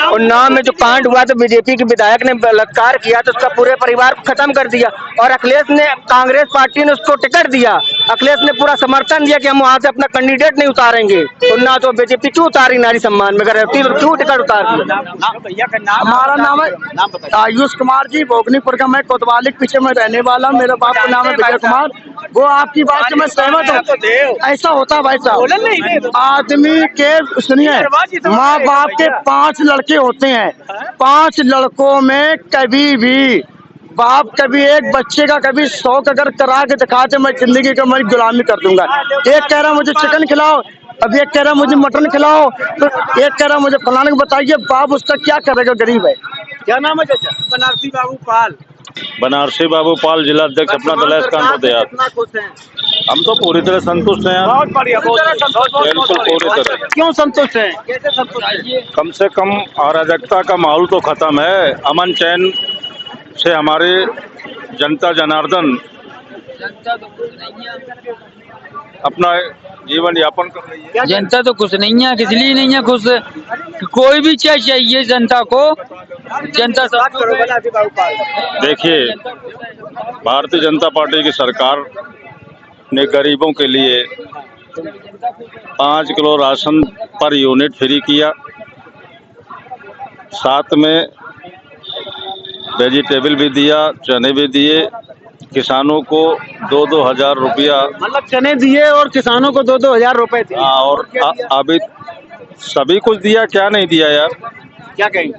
[SPEAKER 3] उन्नाव में जो कांड हुआ तो बीजेपी के विधायक ने बलात्कार किया तो उसका पूरे परिवार को खत्म कर दिया, और अखिलेश ने, कांग्रेस पार्टी ने उसको टिकट दिया। अखिलेश ने पूरा समर्थन दिया कि हम वहाँ से अपना कैंडिडेट नहीं उतारेंगे। उन्नाव तो बीजेपी क्यों उतारी नारी सम्मान में, अगर क्यों टिकट उतार दिया? हमारा नाम है आयुष कुमार जी, भोगनीपुर का। मैं कोतवाली के पीछे में रहने वाला, मेरे बाप का नाम है विजय कुमार। वो आपकी बात से मैं सहमत हूँ। ऐसा होता भाई साहब, आदमी के सुनिए, माँ बाप के 5 लड़के होते हैं, 5 लड़कों में कभी भी बाप कभी एक बच्चे का कभी 100 अगर करा के दिखाते, मैं जिंदगी का मैं गुलामी कर दूंगा। एक कह रहा मुझे चिकन खिलाओ, अब एक कह रहा मुझे मटन खिलाओ, तो एक कह रहा मुझे फलाने को बताइए, बाप उसका क्या करेगा, गरीब है। क्या नाम है चाचा? बनारसी बाबू पाल।
[SPEAKER 9] बनारसी बाबू पाल, जिला अध्यक्ष अपना दलाइश कांड देहात। हम तो पूरी तरह संतुष्ट हैं।
[SPEAKER 1] बहुत बढ़िया,
[SPEAKER 9] बिल्कुल पूरी तरह।
[SPEAKER 3] क्यों संतुष्ट हैं? कैसे संतुष्ट हैं?
[SPEAKER 9] कम से कम अराजकता का माहौल तो खत्म है, अमन चैन से हमारे जनता जनार्दन अपना जीवन यापन कर रही है।
[SPEAKER 5] जनता तो खुश नहीं है, इसलिए नहीं है खुश, कोई भी चीज चाहिए जनता को, जनता
[SPEAKER 9] देखिए, भारतीय जनता पार्टी की सरकार ने गरीबों के लिए 5 kilo ration per unit free किया, साथ में वेजिटेबल भी दिया, चने भी दिए, किसानों को 2-2 हजार रुपया,
[SPEAKER 3] मतलब चने दिए और किसानों को 2-2 हजार रुपए दिए।
[SPEAKER 9] और अभी सभी कुछ दिया, क्या नहीं दिया यार?
[SPEAKER 3] क्या कहेंगे?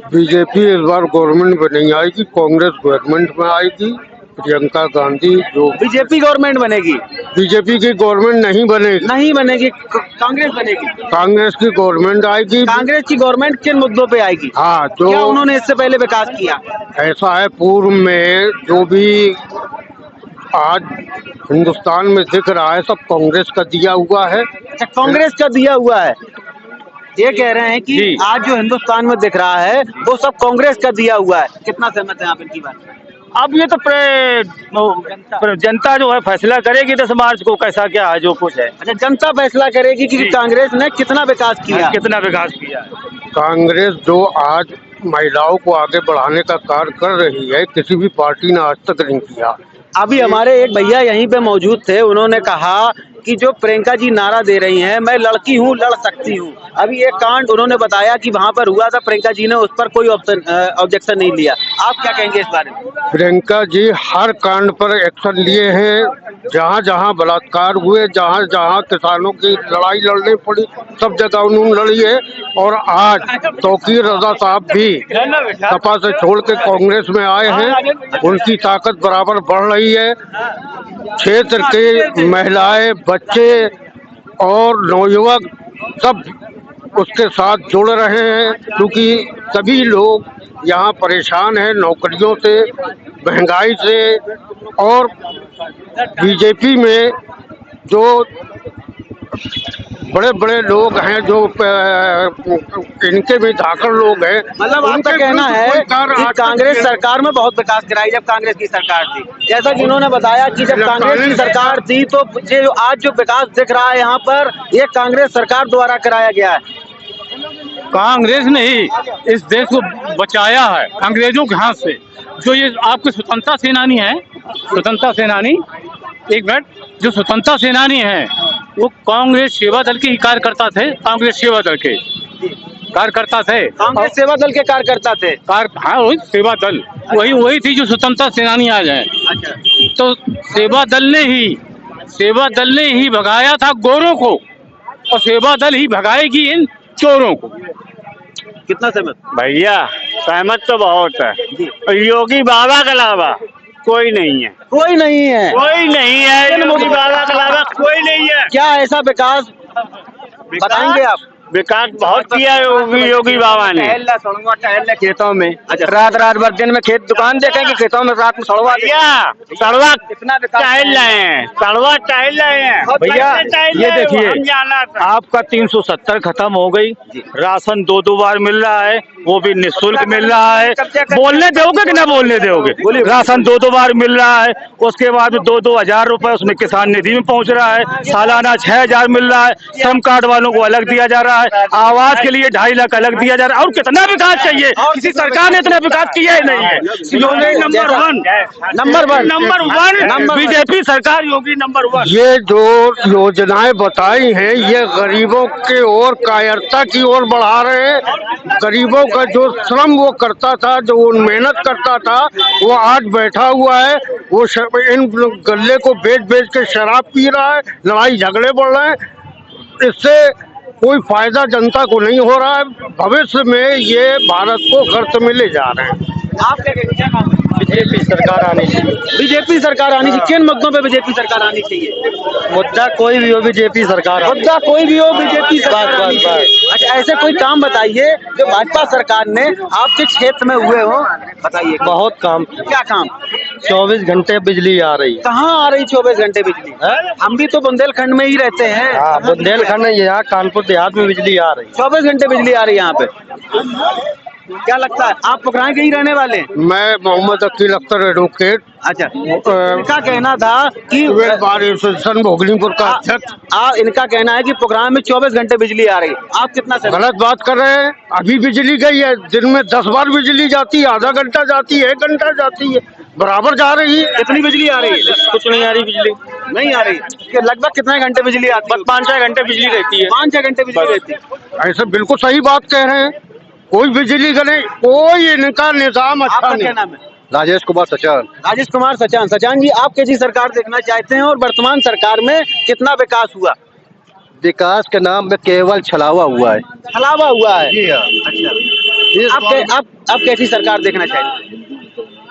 [SPEAKER 10] बीजेपी इस बार गवर्नमेंट में नहीं आएगी, कांग्रेस गवर्नमेंट में आएगी। प्रियंका गांधी जो
[SPEAKER 3] बीजेपी गवर्नमेंट बनेगी,
[SPEAKER 10] बीजेपी की गवर्नमेंट नहीं बनेगी,
[SPEAKER 3] कांग्रेस बनेगी।
[SPEAKER 10] कांग्रेस की गवर्नमेंट आएगी।
[SPEAKER 3] कांग्रेस की गवर्नमेंट किन मुद्दों पे आएगी?
[SPEAKER 10] हाँ, जो
[SPEAKER 3] क्या उन्होंने इससे पहले विकास किया?
[SPEAKER 10] ऐसा है, पूर्व में जो भी आज हिंदुस्तान में दिख रहा है सब कांग्रेस का दिया हुआ है।
[SPEAKER 3] अच्छा, कांग्रेस का दिया हुआ है। ये कह रहे हैं कि आज जो हिंदुस्तान में दिख रहा है वो सब कांग्रेस का दिया हुआ है। कितना सहमत है आप इनकी बात?
[SPEAKER 1] अब ये तो जनता जो है फैसला करेगी 10 मार्च को, कैसा क्या है जो कुछ है।
[SPEAKER 3] अच्छा, जनता फैसला करेगी कि कांग्रेस ने कितना विकास किया,
[SPEAKER 10] कांग्रेस जो आज महिलाओं को आगे बढ़ाने का कार्य कर रही है, किसी भी पार्टी ने आज तक नहीं किया।
[SPEAKER 3] अभी हमारे एक भैया यहीं पे मौजूद थे, उन्होंने कहा कि जो प्रियंका जी नारा दे रही हैं, मैं लड़की हूँ लड़ सकती हूँ, अभी एक कांड उन्होंने बताया कि वहां पर हुआ था, प्रियंका जी ने उस पर कोई ऑब्जेक्शन नहीं लिया, आप क्या कहेंगे इस बारे में?
[SPEAKER 10] प्रियंका जी हर कांड पर एक्शन लिए हैं, जहाँ जहाँ बलात्कार हुए, जहाँ जहाँ किसानों की लड़ाई लड़नी पड़ी, सब जगह उन्होंने लड़ी है। और आज तौकीर रजा साहब भी सपा से छोड़ के कांग्रेस में आए हैं, उनकी ताकत बराबर बढ़ रही है। क्षेत्र के महिलाएं, बच्चे और नौयुवक सब उसके साथ जुड़ रहे हैं, क्योंकि सभी लोग यहाँ परेशान हैं नौकरियों से, महंगाई से, और बीजेपी में जो बड़े बड़े लोग हैं, जो इनके भी धाकड़ लोग हैं,
[SPEAKER 3] मतलब आपका कहना है कि कांग्रेस सरकार में बहुत विकास कराई जब कांग्रेस की सरकार थी, जैसा कि इन्होंने बताया कि जब कांग्रेस की सरकार थी तो जो आज जो विकास दिख रहा है यहाँ पर, ये कांग्रेस सरकार द्वारा कराया गया है।
[SPEAKER 1] कांग्रेस ने ही इस देश को बचाया है अंग्रेजों के हाथ से। जो ये आपके स्वतंत्रता सेनानी हैं, स्वतंत्रता सेनानी, एक मिनट, जो स्वतंत्रता सेनानी हैं वो कांग्रेस सेवा दल के ही कार्यकर्ता थे, कांग्रेस सेवा दल के कार्यकर्ता थे,
[SPEAKER 3] कांग्रेस सेवा दल के कार्यकर्ता थे।
[SPEAKER 1] हाँ, वही सेवा दल, वही थी जो स्वतंत्रता सेनानी आज हैं। तो सेवा दल ने ही भगाया था गोरों को, और सेवा दल ही भगाएगी इन चोरों को।
[SPEAKER 3] कितना सहमत?
[SPEAKER 1] भैया सहमत तो बहुत है, और योगी बाबा के अलावा कोई नहीं है,
[SPEAKER 3] कोई नहीं है,
[SPEAKER 1] कोई नहीं है, योगी बाबा के अलावा कोई नहीं है।
[SPEAKER 3] क्या ऐसा विकास बताएंगे आप?
[SPEAKER 1] विकास बहुत किया है योगी बाबा ने।
[SPEAKER 3] टहलना खेतों में, रात रात भर दिन में खेत दुकान देखेंगे, खेतों में रात में सड़वा
[SPEAKER 1] सड़वा कितना टहल रहे हैं, सड़वा टहल रहे हैं
[SPEAKER 9] भैया। ये देखिए, आपका 370 खत्म हो गई, राशन 2-2 बार मिल रहा है, वो भी निःशुल्क मिल रहा है। बोलने दोगे कि ना बोलने दोगे? राशन 2-2 बार मिल रहा है, उसके बाद 2-2 हजार रुपए उसमें किसान निधि में पहुंच रहा है, सालाना 6,000 मिल रहा है, श्रम कार्ड वालों को अलग दिया जा रहा है, आवास के लिए 2.5 लाख अलग दिया जा रहा है। और कितना विकास चाहिए? किसी सरकार ने इतना विकास किया ही नहीं है। योगी नंबर वन बीजेपी सरकार, योगी नंबर 1।
[SPEAKER 10] ये जो योजनाएं बताई हैं, ये गरीबों के ओर कायरता की ओर बढ़ा रहे हैं। गरीबों का जो श्रम वो करता था, जो वो मेहनत करता था, वो आज बैठा हुआ है, वो इन गल्ले को बेच बेच के शराब पी रहा है, लड़ाई झगड़े बढ़ रहे हैं। इससे कोई फायदा जनता को नहीं हो रहा है। भविष्य में ये भारत को गर्त में ले जा रहे हैं।
[SPEAKER 3] आप क्या कहेंगे?
[SPEAKER 4] बीजेपी सरकार आनी चाहिए।
[SPEAKER 3] बीजेपी सरकार आनी चाहिए। किन मुद्दों पे बीजेपी सरकार आनी चाहिए?
[SPEAKER 4] मुद्दा कोई भी हो, बीजेपी सरकार,
[SPEAKER 3] मुद्दा कोई भी हो, बीजेपी सरकार आनी चाहिए। अच्छा, ऐसे कोई काम बताइए जो भाजपा सरकार ने आपके क्षेत्र में हुए हो, बताइए।
[SPEAKER 4] बहुत काम।
[SPEAKER 3] क्या काम?
[SPEAKER 4] 24 घंटे बिजली आ रही।
[SPEAKER 3] कहाँ आ रही 24 घंटे बिजली? हम भी तो बुंदेलखंड में ही रहते हैं।
[SPEAKER 4] हाँ, बुंदेलखंड, यहाँ कानपुर देहात में बिजली आ रही।
[SPEAKER 3] 24 घंटे बिजली आ रही है यहाँ पे। क्या लगता है, आप पोखरान के ही रहने वाले?
[SPEAKER 10] मैं मोहम्मद अकील अख्तर एडवोकेट।
[SPEAKER 3] अच्छा, इनका कहना था कि
[SPEAKER 10] बार एसोसिएशन भोगलीपुर का अध्यक्ष।
[SPEAKER 3] इनका कहना है कि पोखरान में 24 घंटे बिजली आ रही है। आप कितना
[SPEAKER 10] गलत बात कर रहे हैं? अभी बिजली गई है, दिन में 10 बार बिजली जाती है, आधा घंटा जाती है, 1 घंटा जाती है, बराबर जा रही है।
[SPEAKER 3] कितनी बिजली आ रही है?
[SPEAKER 4] कुछ नहीं आ रही बिजली,
[SPEAKER 3] नहीं आ रही। लगभग कितने घंटे बिजली आती है?
[SPEAKER 4] 5-6 घंटे बिजली रहती है।
[SPEAKER 3] 5-6 घंटे बिजली रहती है।
[SPEAKER 10] ऐसे बिल्कुल सही बात कह रहे हैं। कोई बिजली करे, कोई इनका निजाम अच्छा नहीं।
[SPEAKER 3] क्या नाम है?
[SPEAKER 6] राजेश कुमार सचान।
[SPEAKER 3] राजेश कुमार सचान। सचान जी, आप कैसी सरकार देखना चाहते हैं और वर्तमान सरकार में कितना विकास हुआ?
[SPEAKER 6] विकास के नाम में केवल छलावा हुआ है।
[SPEAKER 3] छलावा हुआ है? जी हाँ। अच्छा, आप कैसी सरकार देखना चाहते हैं?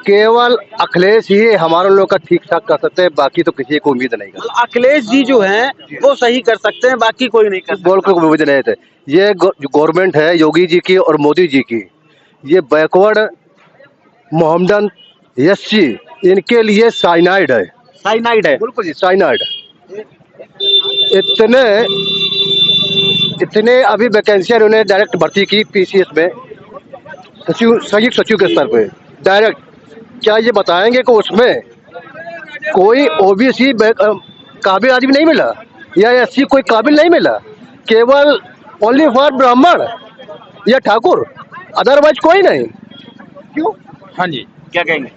[SPEAKER 6] केवल अखिलेश ही हमारे लोग का ठीक ठाक कर सकते हैं, बाकी तो किसी को उम्मीद नहीं कर।
[SPEAKER 3] अखिलेश जी जो हैं वो सही कर सकते हैं, बाकी कोई नहीं कर सकता।
[SPEAKER 6] बोल को उम्मीद नहीं थे। ये गवर्नमेंट है योगी जी की और मोदी जी की, ये बैकवर्ड मोहम्मदन एससी, इनके लिए साइनाइड है।
[SPEAKER 3] साइनाइड है?
[SPEAKER 6] बिल्कुल जी, साइनाइड। इतने अभी वैकेंसियां उन्होंने डायरेक्ट भर्ती की पीसीएस में, सचिव, संयुक्त सचिव के स्तर पे डायरेक्ट। क्या ये बताएंगे कि उसमें कोई ओबीसी काबिल आदमी नहीं मिला या एससी कोई काबिल नहीं मिला? केवल ओनली फॉर ब्राह्मण या ठाकुर, अदरवाइज कोई नहीं। क्यों?
[SPEAKER 3] हाँ जी, क्या कहेंगे?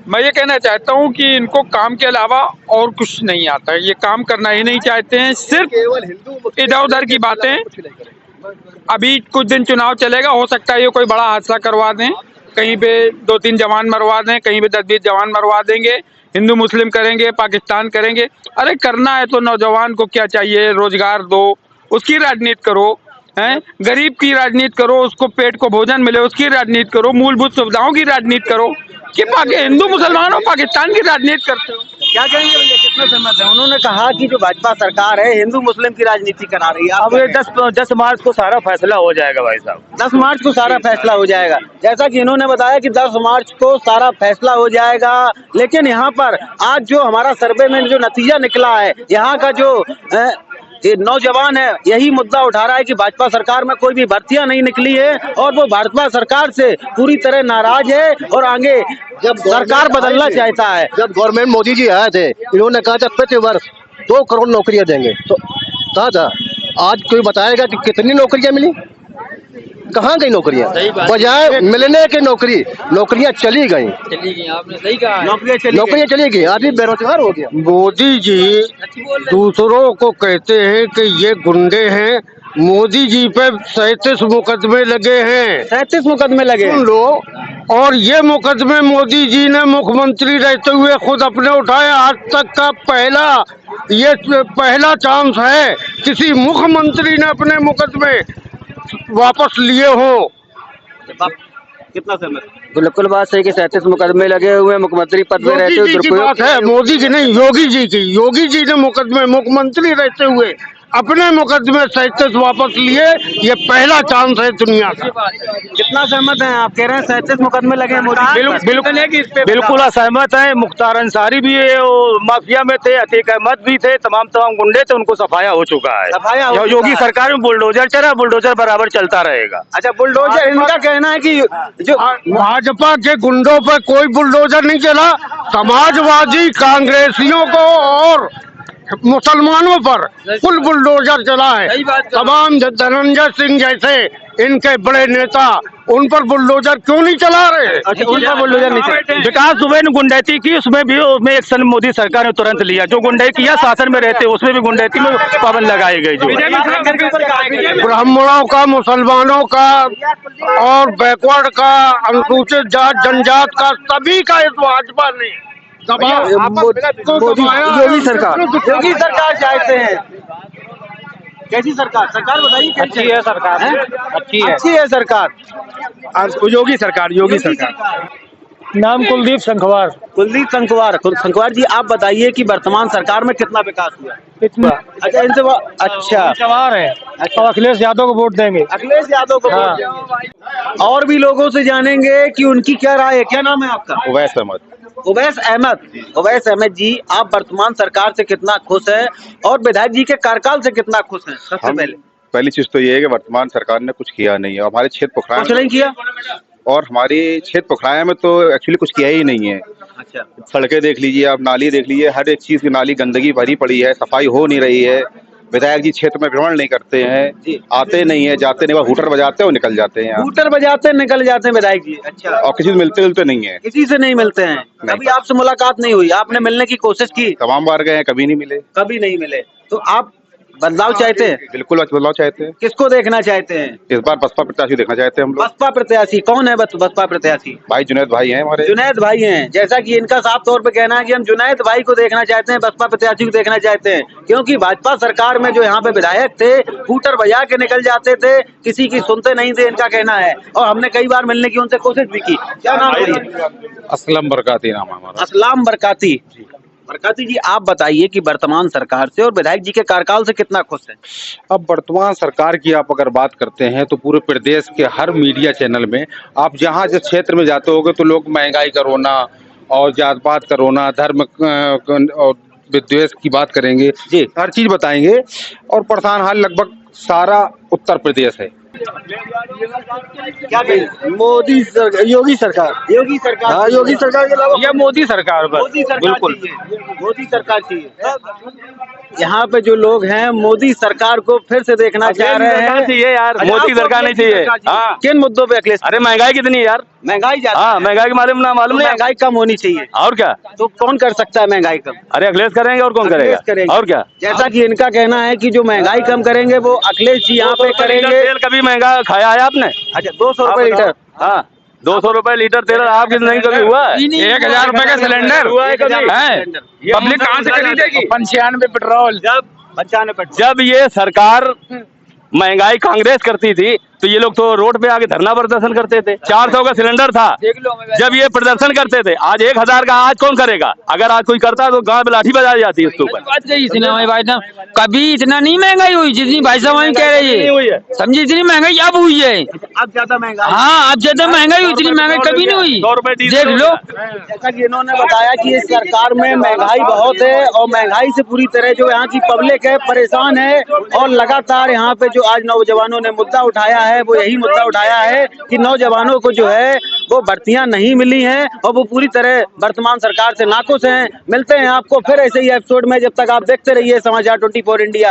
[SPEAKER 5] मैं ये कहना चाहता हूँ कि इनको काम के अलावा और कुछ नहीं आता है, ये काम करना ही नहीं चाहते हैं, सिर्फ इधर उधर की बातें। अभी कुछ दिन चुनाव चलेगा, हो सकता है ये कोई बड़ा हादसा करवा दें, कहीं पे 2-3 जवान मरवा दें, कहीं पे 10-20 जवान मरवा देंगे, हिंदू मुस्लिम करेंगे, पाकिस्तान करेंगे। अरे करना है तो नौजवान को क्या चाहिए, रोजगार दो, उसकी राजनीति करो, हैं, गरीब की राजनीति करो, उसको पेट को भोजन मिले उसकी राजनीति करो, मूलभूत सुविधाओं की राजनीति करो। कि हिंदू मुसलमान और पाकिस्तान की राजनीति करते हो।
[SPEAKER 3] क्या कहेंगे भैया, कितना सहमत है? उन्होंने कहा कि जो भाजपा सरकार है हिंदू मुस्लिम की राजनीति करा रही है।
[SPEAKER 9] अब ये 10 मार्च को सारा फैसला हो जाएगा भाई साहब।
[SPEAKER 3] 10 मार्च को सारा फैसला हो जाएगा, जैसा कि इन्होंने बताया कि 10 मार्च को सारा फैसला हो जाएगा। लेकिन यहाँ पर आज जो हमारा सर्वे में जो नतीजा निकला है, यहाँ का जो ये नौजवान है यही मुद्दा उठा रहा है कि भाजपा सरकार में कोई भी भर्तियां नहीं निकली है और वो भाजपा सरकार से पूरी तरह नाराज है और आगे जब सरकार बदलना चाहता है।
[SPEAKER 10] जब गवर्नमेंट मोदी जी आए थे, इन्होंने कहा था प्रति वर्ष 2 करोड़ नौकरियां देंगे, तो कहा था आज कोई बताएगा कि कितनी नौकरियां मिली? कहाँ गई नौकरियां? बजाय मिलने की नौकरियां चली गई।
[SPEAKER 3] आपने सही कहा,
[SPEAKER 10] नौकरियां चली गई, आदमी बेरोजगार हो गया। मोदी जी दूसरों को कहते हैं कि ये गुंडे हैं, मोदी जी पे 37 मुकदमे लगे हैं।
[SPEAKER 3] 37 मुकदमे लगे
[SPEAKER 10] सुन लो, और ये मुकदमे मोदी जी ने मुख्यमंत्री रहते हुए खुद अपने उठाए। आज तक का पहला चांस है किसी मुख्यमंत्री ने अपने मुकदमे वापस लिए हो।
[SPEAKER 3] कितना सहमत?
[SPEAKER 6] बिल्कुल बात सही कि 37 मुकदमे लगे हुए, मुख्यमंत्री पद में रहते हुए
[SPEAKER 10] बात है, मोदी की नहीं, योगी जी की। योगी जी ने मुकदमे मुख्यमंत्री रहते हुए अपने मुकदमे 37 वापस लिए। ये पहला चांस है दुनिया का।
[SPEAKER 3] कितना सहमत है? आप कह रहे हैं 37 मुकदमे लगे हैं मोदी।
[SPEAKER 9] बिल्कुल असहमत है। मुख्तार अंसारी भी माफिया में थे, अतीक अहमद भी थे, तमाम गुंडे थे, उनको सफाया हो चुका है। योगी सरकार में बुलडोजर चला, बुलडोजर बराबर चलता रहेगा।
[SPEAKER 3] अच्छा, बुलडोजर, इनका कहना है कि जो
[SPEAKER 10] भाजपा के गुंडों पर कोई बुलडोजर नहीं चला, समाजवादी कांग्रेसियों को और मुसलमानों पर फुल बुलडोजर चला है। तमाम धनंजय सिंह जैसे इनके बड़े नेता, उन पर बुलडोजर क्यों नहीं चला रहे?
[SPEAKER 3] अच्छा, उन पर बुलडोजर नहीं चला।
[SPEAKER 9] विकास दुबे ने गुंडैती की, उसमें एक्शन मोदी सरकार ने तुरंत लिया। जो गुंडई किया शासन में रहते, उसमें भी गुंडैती में पाबंद लगाई गई। जो
[SPEAKER 10] ब्राह्मणों का, मुसलमानों का और बैकवर्ड का, अनुसूचित जात जनजात का, सभी का इस भाजपा ने
[SPEAKER 3] योगी सरकार चाहते हैं। कैसी सरकार? सरकार बताइए।
[SPEAKER 9] अच्छी है सरकार,
[SPEAKER 3] अच्छी है सरकार।
[SPEAKER 9] योगी सरकार।
[SPEAKER 4] नाम कुलदीप संखवार।
[SPEAKER 3] संखवार जी, आप बताइए कि वर्तमान सरकार में कितना विकास हुआ?
[SPEAKER 4] कितना?
[SPEAKER 3] अच्छा, इनसे अच्छा
[SPEAKER 4] सवार है।
[SPEAKER 3] अच्छा,
[SPEAKER 4] अखिलेश यादव को वोट देंगे।
[SPEAKER 3] अखिलेश यादव को वोट देंगे। और भी लोगों से जानेंगे कि उनकी क्या राय है। क्या नाम है आपका? उवैस अहमद जी, आप वर्तमान सरकार से कितना खुश है और विधायक जी के कार्यकाल से कितना खुश है? सबसे
[SPEAKER 11] पहली चीज तो ये है कि वर्तमान सरकार ने कुछ किया नहीं है। हमारे क्षेत्र पोखराया
[SPEAKER 3] कुछ नहीं किया,
[SPEAKER 11] और हमारी क्षेत्र पोखराया में तो एक्चुअली कुछ किया ही नहीं है।
[SPEAKER 3] अच्छा,
[SPEAKER 11] सड़कें देख लीजिए आप, नाली देख लीजिए, हर एक चीज की नाली गंदगी भरी पड़ी है, सफाई हो नहीं रही है। विधायक जी क्षेत्र में भ्रमण नहीं करते हैं, आते नहीं है, जाते नहीं, हूटर बजाते हैं और निकल जाते हैं।
[SPEAKER 3] हूटर बजाते हैं, निकल जाते हैं विधायक जी। अच्छा,
[SPEAKER 11] और किसी से मिलते जुलते नहीं है,
[SPEAKER 3] किसी से नहीं मिलते हैं। कभी आपसे मुलाकात नहीं हुई? आपने मिलने की कोशिश की?
[SPEAKER 11] तमाम बार गए हैं, कभी नहीं मिले।
[SPEAKER 3] कभी नहीं मिले। तो आप बदलाव चाहते हैं?
[SPEAKER 11] बिल्कुल बदलाव चाहते हैं।
[SPEAKER 3] किसको देखना चाहते हैं?
[SPEAKER 11] इस बार बसपा प्रत्याशी देखना चाहते हैं हम लोग।
[SPEAKER 3] बसपा प्रत्याशी कौन है? बसपा प्रत्याशी
[SPEAKER 11] भाई जुनैद भाई हैं हमारे।
[SPEAKER 3] जुनैद भाई हैं, जैसा कि इनका साफ तौर पे कहना है कि हम जुनैद भाई को देखना चाहते हैं, बसपा प्रत्याशी को देखना चाहते हैं। क्योंकि भाजपा सरकार में जो यहाँ पे विधायक थे, हूटर बजा के निकल जाते थे, किसी की सुनते नहीं थे, इनका कहना है। और हमने कई बार मिलने की उनसे कोशिश भी की। क्या नाम है?
[SPEAKER 11] असलम बरकाती नाम है हमारा।
[SPEAKER 3] असलाम बरकाती। बरकाती जी, आप बताइए कि वर्तमान सरकार से और विधायक जी के कार्यकाल से कितना खुश है?
[SPEAKER 11] अब वर्तमान सरकार की आप अगर बात करते हैं तो पूरे प्रदेश के हर मीडिया चैनल में आप जहां जिस क्षेत्र में जाते होगे तो लोग महंगाई का रोना और जात पात का रोना, धर्म और विद्वेष की बात करेंगे जी, हर चीज बताएंगे। और परेशान हाल लगभग सारा उत्तर प्रदेश है।
[SPEAKER 3] क्या कहें? मोदी सरकार, योगी सरकार हाँ, योगी सरकार के अलावा
[SPEAKER 9] या मोदी सरकार,
[SPEAKER 3] मोदी सरकार
[SPEAKER 9] बिल्कुल
[SPEAKER 3] मोदी सरकार चाहिए।
[SPEAKER 6] यहाँ पे जो लोग हैं मोदी सरकार को फिर से देखना चाह रहे हैं।
[SPEAKER 1] चाहिए यार, मोदी सरकार नहीं चाहिए। हाँ,
[SPEAKER 6] किन मुद्दों पे अखिलेश?
[SPEAKER 1] अरे महंगाई कितनी है यार,
[SPEAKER 6] महंगाई ज्यादा
[SPEAKER 1] हाँ महंगाई के मालूम नहीं।
[SPEAKER 6] महंगाई कम होनी चाहिए।
[SPEAKER 1] और क्या,
[SPEAKER 6] तो कौन कर सकता है महंगाई कम?
[SPEAKER 1] अरे अखिलेश करेंगे और कौन
[SPEAKER 6] अखिलेश
[SPEAKER 1] करेगा, और क्या।
[SPEAKER 6] जैसा कि इनका कहना है कि जो महंगाई कम करेंगे वो अखिलेश जी यहाँ पे करेंगे।
[SPEAKER 1] तेल कभी महंगा खाया है आपने?
[SPEAKER 6] अच्छा 200 रुपए लीटर।
[SPEAKER 1] हाँ 200 रुपए लीटर तेल आपकी नहीं कभी हुआ है?
[SPEAKER 5] 1000 रुपए का सिलेंडर
[SPEAKER 1] हुआ है कभी?
[SPEAKER 5] है, पब्लिक कहाँ से खरीदेगी? 95 पेट्रोल।
[SPEAKER 1] जब ये सरकार महंगाई कांग्रेस करती थी तो ये लोग तो रोड पे आके धरना प्रदर्शन करते थे। 400 का सिलेंडर था जब ये प्रदर्शन करते थे। आज 1000 का आज कौन करेगा? अगर आज कोई करता तो गांव में लाठी बजाई जाती है उसके ऊपर।
[SPEAKER 5] कभी इतना नहीं महंगाई हुई जितनी भाई साहब कह रहे हैं, समझी? इतनी महंगाई अब हुई है।
[SPEAKER 6] अब ज्यादा महंगाई?
[SPEAKER 5] हाँ अब ज्यादा महंगाई हुई, इतनी महंगाई कभी नहीं हुई।
[SPEAKER 1] 100 रुपए
[SPEAKER 5] देख लो,
[SPEAKER 6] जैसा कि इन्होंने बताया कि इस सरकार में महंगाई बहुत है और महंगाई से पूरी तरह जो यहाँ की पब्लिक है परेशान है। और लगातार यहाँ पे जो आज नौजवानों ने मुद्दा उठाया है वो यही मुद्दा उठाया है कि नौजवानों को जो है वो भर्तियां नहीं मिली हैं और वो पूरी तरह वर्तमान सरकार से नाखुश हैं। मिलते हैं आपको फिर ऐसे ही एपिसोड में, जब तक आप देखते रहिए समाचार 24 इंडिया।